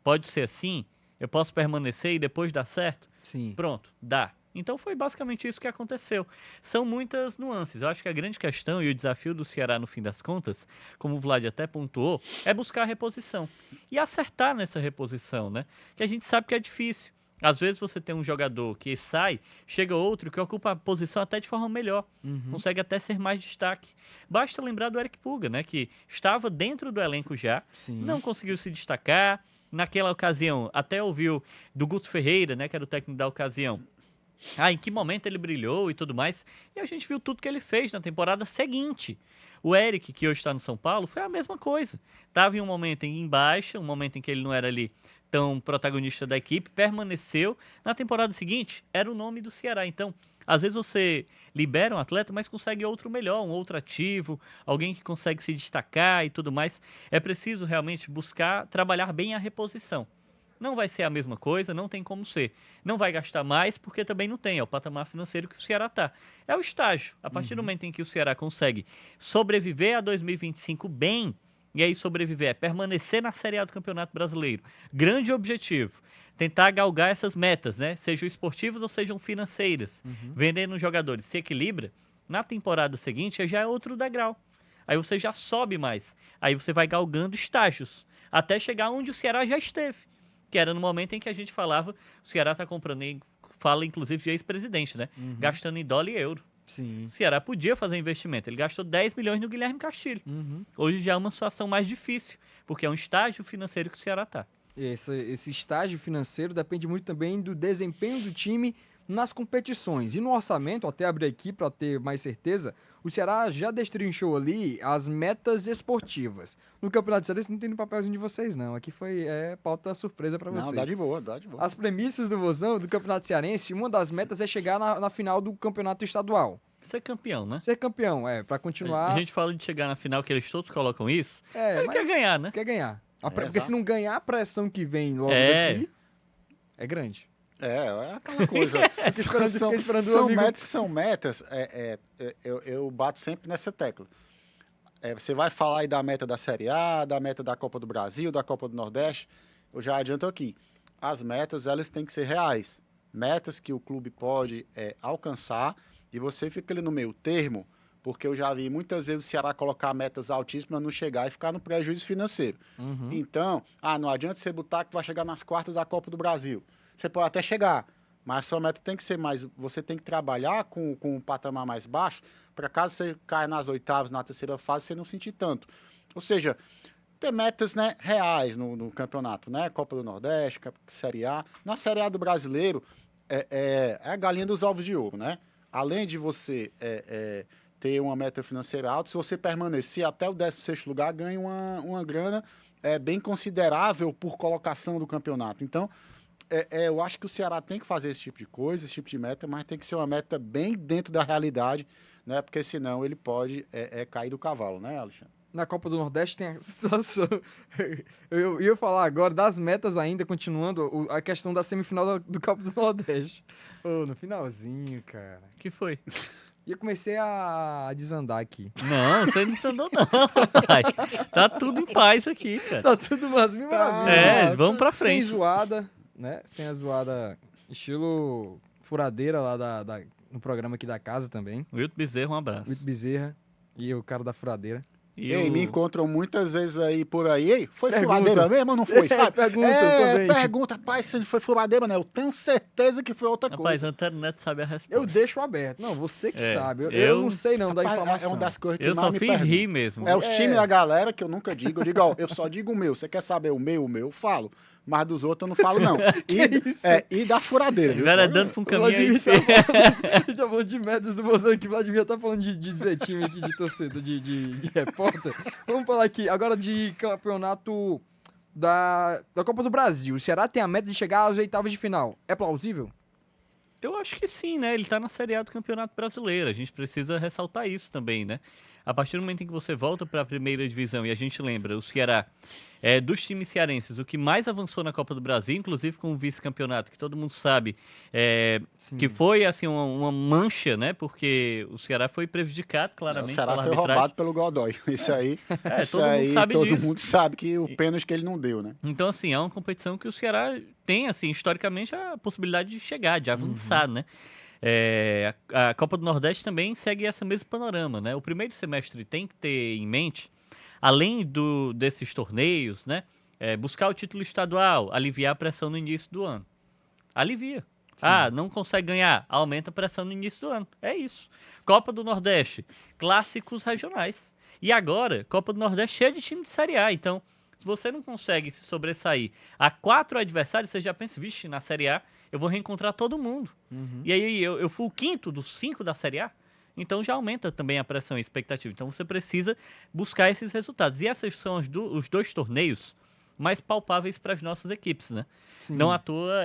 Pode ser assim? Eu posso permanecer e depois dar certo? Sim. Pronto, dá. Então foi basicamente isso que aconteceu. São muitas nuances. Eu acho que a grande questão e o desafio do Ceará, no fim das contas, como o Vlad até pontuou, é buscar a reposição. E acertar nessa reposição, né? Que a gente sabe que é difícil. Às vezes você tem um jogador que sai, chega outro que ocupa a posição até de forma melhor, consegue até ser mais destaque. Basta lembrar do Eric Puga, né, que estava dentro do elenco já, Sim. não conseguiu se destacar. Naquela ocasião, até ouviu do Guto Ferreira, né, que era o técnico da ocasião, em que momento ele brilhou e tudo mais. E a gente viu tudo que ele fez na temporada seguinte. O Eric, que hoje está no São Paulo, foi a mesma coisa. Estava em um momento em baixa, um momento em que ele não era ali tão protagonista da equipe, permaneceu. Na temporada seguinte, era o nome do Ceará. Então, às vezes você libera um atleta, mas consegue outro melhor, um outro ativo, alguém que consegue se destacar e tudo mais. É preciso realmente buscar trabalhar bem a reposição. Não vai ser a mesma coisa, não tem como ser. Não vai gastar mais, porque também não tem. É o patamar financeiro que o Ceará está. É o estágio. A partir do momento em que o Ceará consegue sobreviver a 2025 bem, e aí sobreviver é permanecer na Série A do Campeonato Brasileiro. Grande objetivo. Tentar galgar essas metas, né? Sejam esportivas ou sejam financeiras. Vendendo os jogadores se equilibra. Na temporada seguinte já é outro degrau. Aí você já sobe mais. Aí você vai galgando estágios. Até chegar onde o Ceará já esteve. Que era no momento em que a gente falava, o Ceará está comprando, fala inclusive de ex-presidente, né? Gastando em dólar e euro. Sim. O Ceará podia fazer investimento, ele gastou 10 milhões no Guilherme Castilho. Hoje já é uma situação mais difícil, porque é um estágio financeiro que o Ceará está. Esse estágio financeiro depende muito também do desempenho do time nas competições. E no orçamento, até abrir aqui para ter mais certeza, o Ceará já destrinchou ali as metas esportivas. No Campeonato Cearense não tem no papelzinho de vocês, não. Aqui foi pauta surpresa para vocês. Não, dá de boa, dá de boa. As premissas do Vozão, do Campeonato Cearense, uma das metas é chegar na final do Campeonato Estadual. Ser campeão, né? Ser campeão, para continuar... A gente fala de chegar na final, que eles todos colocam isso, ele mas quer ganhar, né? quer ganhar. Porque exato. se não ganhar, a pressão que vem logo daqui é grande. É aquela coisa. Fiquei esperando o amigo. São metas, eu bato sempre nessa tecla. Você vai falar aí da meta da Série A, da meta da Copa do Brasil, da Copa do Nordeste, eu já adianto aqui. As metas, elas têm que ser reais. Metas que o clube pode alcançar e você fica ali no meio termo, porque eu já vi muitas vezes o Ceará colocar metas altíssimas, não chegar e ficar no prejuízo financeiro. Então, não adianta você botar que vai chegar nas quartas da Copa do Brasil. Você pode até chegar, mas a sua meta tem que ser mais... Você tem que trabalhar com um patamar mais baixo, para caso você caia nas oitavas, na terceira fase, você não sentir tanto. Ou seja, ter metas, né, reais no campeonato, né? Copa do Nordeste, Série A. Na Série A do Brasileiro, é a galinha dos ovos de ouro, né? Além de você ter uma meta financeira alta, se você permanecer até o 16º lugar, ganha uma grana bem considerável por colocação do campeonato. Então... eu acho que o Ceará tem que fazer esse tipo de coisa, esse tipo de meta, mas tem que ser uma meta bem dentro da realidade, né? Porque senão ele pode cair do cavalo, né, Alexandre? Na Copa do Nordeste tem a situação... Eu ia falar agora das metas ainda, continuando a questão da semifinal do Copa do Nordeste. No finalzinho, cara. Que foi? E eu comecei a desandar aqui. Não, você não desandou não, rapaz. Tá tudo em paz aqui, cara. Tá tudo umas mil maravilhas. Vamos pra Sem frente. zoada, né? Sem a zoada estilo furadeira lá no programa aqui da casa também. Wilton Bezerra, um abraço. Wilton Bezerra e o cara da furadeira. Me encontram muitas vezes aí por aí. Ei, foi Pergunta. furadeira mesmo ou não foi, sabe? Pergunta também. Pergunta, rapaz, se foi furadeira, né? Eu tenho certeza que foi outra Rapaz, coisa. Antônio Neto sabe a resposta. Eu deixo aberto. Não, você que sabe. Eu eu não sei não da Rapaz, informação. É uma das coisas que Eu mais só me fiz perguntam. rir mesmo. É os times da galera que eu nunca digo. Eu digo, eu só digo o meu. Você quer saber o meu eu falo. Mas dos outros eu não falo, não. E da furadeira, viu? Agora dando pra um O caminho aí. Vladimir tá falando de metas do Bolsonaro aqui. O Vladimir tá falando de dizer time aqui, de torcedor, de repórter. Vamos falar aqui agora de campeonato da Copa do Brasil. O Ceará tem a meta de chegar às oitavas de final. É plausível? Eu acho que sim, né? Ele tá na Série A do Campeonato Brasileiro. A gente precisa ressaltar isso também, né? A partir do momento em que você volta para a primeira divisão e a gente lembra, o Ceará dos times cearenses, o que mais avançou na Copa do Brasil, inclusive com o vice-campeonato, que todo mundo sabe, que foi assim uma mancha, né? Porque o Ceará foi prejudicado claramente O Ceará pela foi arbitragem. roubado pelo Godoy. Isso aí, Todo mundo sabe disso. mundo sabe que o pênalti que ele não deu, né? Então, assim, é uma competição que o Ceará tem, assim, historicamente, a possibilidade de chegar, de avançar, né? A Copa do Nordeste também segue esse mesmo panorama, né? O primeiro semestre tem que ter em mente, além desses torneios, né? Buscar o título estadual, aliviar a pressão no início do ano. alivia. Sim. Não consegue ganhar, aumenta a pressão no início do ano. É isso. Copa do Nordeste, clássicos regionais. E agora, Copa do Nordeste cheia de time de Série A. Então, se você não consegue se sobressair a 4 adversários, você já pensa, vixe, na Série A eu vou reencontrar todo mundo. E aí eu fui o quinto dos 5 da Série A. Então já aumenta também a pressão e a expectativa. Então você precisa buscar esses resultados. E esses são os 2 torneios mais palpáveis para as nossas equipes, né? Sim. Não à toa,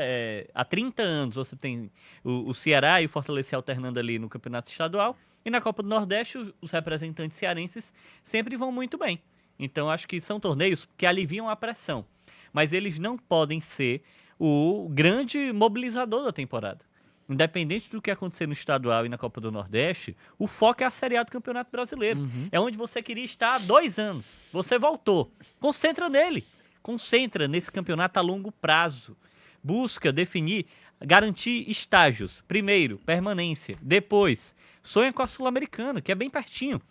há 30 anos você tem o Ceará e o Fortaleza se alternando ali no Campeonato Estadual, e na Copa do Nordeste os representantes cearenses sempre vão muito bem. Então acho que são torneios que aliviam a pressão, mas eles não podem ser o grande mobilizador da temporada. Independente do que acontecer no estadual e na Copa do Nordeste, o foco é a Série A do Campeonato Brasileiro. É onde você queria estar há 2 anos. Você voltou. Concentra nele. Concentra nesse campeonato a longo prazo. Busca definir, garantir estágios. Primeiro, permanência. Depois, sonha com a Sul-Americana, que é bem pertinho.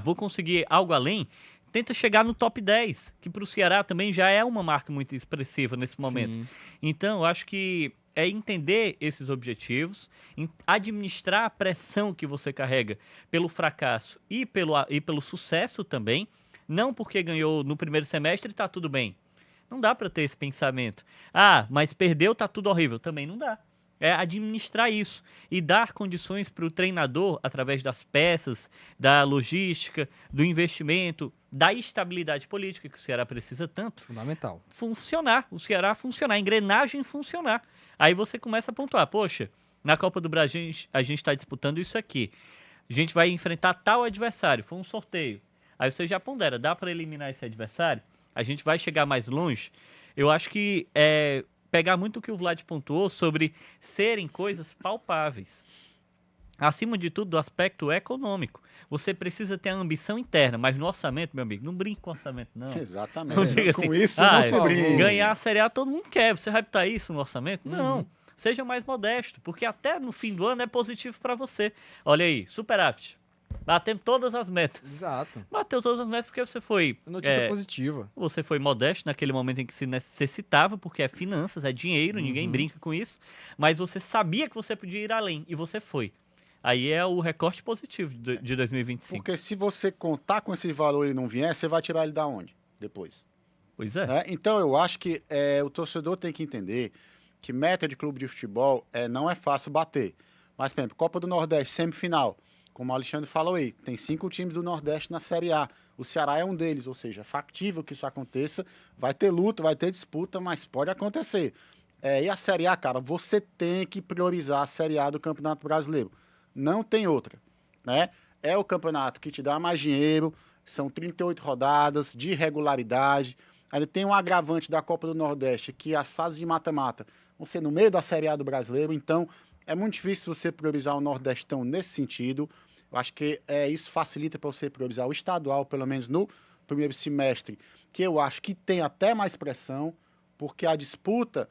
Vou conseguir algo além? Tenta chegar no top 10, que para o Ceará também já é uma marca muito expressiva nesse momento. Sim. Então, eu acho que é entender esses objetivos, administrar a pressão que você carrega pelo fracasso e pelo sucesso também. Não porque ganhou no primeiro semestre está tudo bem. Não dá para ter esse pensamento. Mas perdeu, tá tudo horrível. Também não dá. É administrar isso e dar condições para o treinador, através das peças, da logística, do investimento, da estabilidade política que o Ceará precisa tanto. Fundamental. Funcionar, o Ceará funcionar, a engrenagem funcionar. Aí você começa a pontuar, poxa, na Copa do Brasil a gente está disputando isso aqui. A gente vai enfrentar tal adversário, foi um sorteio. Aí você já pondera, dá para eliminar esse adversário? A gente vai chegar mais longe? Eu acho que pegar muito o que o Vlad pontuou sobre serem coisas palpáveis. Acima de tudo, do aspecto econômico. Você precisa ter a ambição interna, mas no orçamento, meu amigo, não brinque com orçamento, não. Exatamente. Não diga Com assim, isso não se brinca. ganhar a Série A todo mundo quer. Você vai botar isso no orçamento? Não. Seja mais modesto, porque até no fim do ano é positivo para você. Olha aí, superávit. Batendo todas as metas. Exato. Bateu todas as metas porque você foi... Notícia positiva. Você foi modesto naquele momento em que se necessitava, porque é finanças, é dinheiro, ninguém brinca com isso. Mas você sabia que você podia ir além, e você foi. Aí é o recorte positivo de 2025. Porque se você contar com esse valor e não vier, você vai tirar ele da onde depois? Pois é. Então eu acho que o torcedor tem que entender que meta de clube de futebol não é fácil bater. Mas, por exemplo, Copa do Nordeste, semifinal. Como o Alexandre falou aí, tem 5 times do Nordeste na Série A. O Ceará é um deles, ou seja, é factível que isso aconteça. Vai ter luta, vai ter disputa, mas pode acontecer. E a Série A, cara, você tem que priorizar a Série A do Campeonato Brasileiro. Não tem outra, né? É o campeonato que te dá mais dinheiro, são 38 rodadas de regularidade. Ainda tem um agravante da Copa do Nordeste, que as fases de mata-mata vão ser no meio da Série A do Brasileiro, então é muito difícil você priorizar o Nordestão nesse sentido. Eu acho que isso facilita para você priorizar o estadual, pelo menos no primeiro semestre, que eu acho que tem até mais pressão, porque a disputa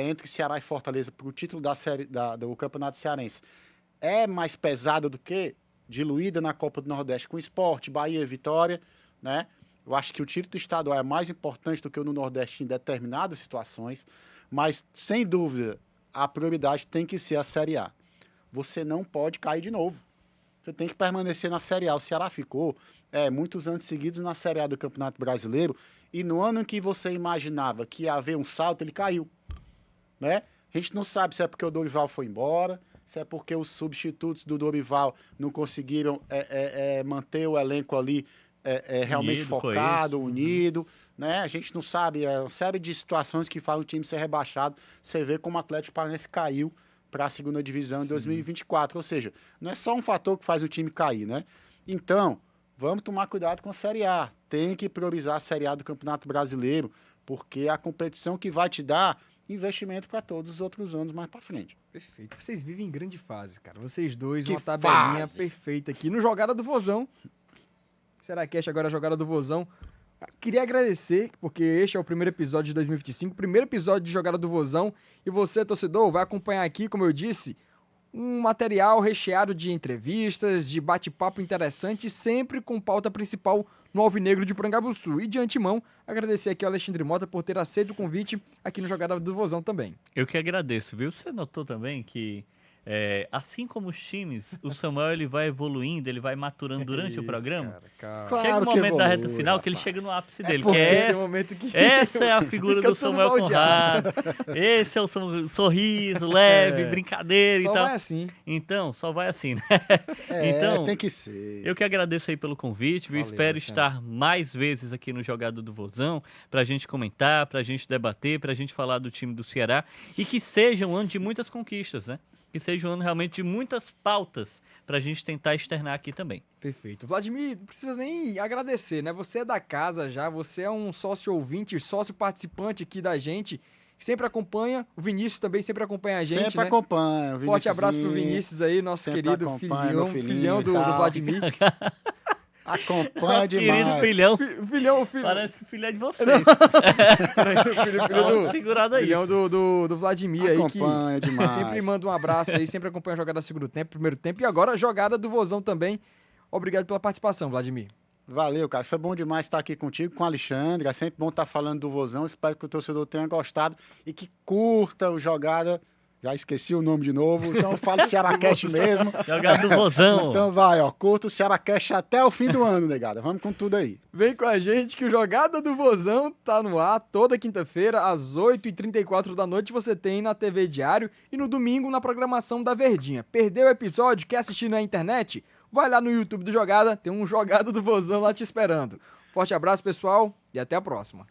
entre Ceará e Fortaleza para o título do Campeonato Cearense é mais pesada do que diluída na Copa do Nordeste com Sport, Bahia, Vitória, né? Eu acho que o título estadual é mais importante do que o no Nordeste em determinadas situações, mas, sem dúvida, a prioridade tem que ser a Série A. Você não pode cair de novo. Você tem que permanecer na Série A. O Ceará ficou muitos anos seguidos na Série A do Campeonato Brasileiro, e no ano em que você imaginava que ia haver um salto, ele caiu, né? A gente não sabe se é porque o Dorival foi embora, se é porque os substitutos do Dorival não conseguiram manter o elenco ali realmente Unido, focado, unido, né? A gente não sabe, é uma série de situações que fazem o time ser rebaixado. Você vê como o Atlético Paranaense caiu para a segunda divisão em 2024, ou seja, não é só um fator que faz o time cair, né? Então, vamos tomar cuidado com a Série A. Tem que priorizar a Série A do Campeonato Brasileiro, porque é a competição que vai te dar investimento para todos os outros anos mais para frente. Perfeito. Vocês vivem em grande fase, cara. Vocês dois, Que uma tabelinha fase! perfeita aqui no Jogada do Vozão. Seracast agora a Jogada do Vozão. Queria agradecer, porque este é o primeiro episódio de 2025, primeiro episódio de Jogada do Vozão. E você, torcedor, vai acompanhar aqui, como eu disse, um material recheado de entrevistas, de bate-papo interessante, sempre com pauta principal no Alvinegro de Porangabuçu. E de antemão, agradecer aqui ao Alexandre Mota por ter aceito o convite aqui no Jogada do Vozão também. Eu que agradeço, viu? Você notou também que, assim como os times, o Samuel ele vai evoluindo, ele vai maturando durante o programa. Claro Chega o que momento da reta evolui, final que ele rapaz. chega no ápice dele. porque Que é Tem um momento que essa é a figura fica do tudo Samuel baldeado. Conrado. Esse é o sorriso leve, brincadeira Só e tal. vai assim. Então, só vai assim, né? Então, Então, tem que ser. eu que agradeço aí pelo convite, viu? Valeu, Espero Alexandre. estar mais vezes aqui no Jogada do Vozão, pra gente comentar, pra gente debater, pra gente falar do time do Ceará e que seja um ano de muitas conquistas, né? Que seja um ano realmente de muitas pautas pra gente tentar externar aqui também. Perfeito. Vladimir, não precisa nem agradecer, né? Você é da casa já, você é um sócio ouvinte, sócio participante aqui da gente, que sempre acompanha. O Vinícius também sempre acompanha a gente, Sempre né? acompanha. o Forte abraço pro Viníciusinho. Vinícius aí, nosso sempre querido acompanha, meu filhão do e tal. Vladimir. Acompanha Nosso demais. querido filhão, Filho, parece que o filho é de vocês. filho Dá uma do, segurada aí. filhão do Vladimir aí, que Acompanha demais. sempre manda um abraço aí, sempre acompanha a jogada do segundo tempo, primeiro tempo e agora a jogada do Vozão também. Obrigado pela participação, Vladimir. Valeu, cara. Foi bom demais estar aqui contigo, com o Alexandre. É sempre bom estar falando do Vozão. Espero que o torcedor tenha gostado e que curta o Jogada. Já esqueci o nome de novo, então eu falo Cearacast mesmo. Jogada do Vozão. Então vai, ó, curta o Cearacast até o fim do ano, negada. Vamos com tudo aí. Vem com a gente que o Jogada do Vozão tá no ar toda quinta-feira, às 8h34 da noite, você tem na TV Diário e no domingo na programação da Verdinha. Perdeu o episódio, quer assistir na internet? Vai lá no YouTube do Jogada, tem um Jogada do Vozão lá te esperando. Forte abraço, pessoal, e até a próxima.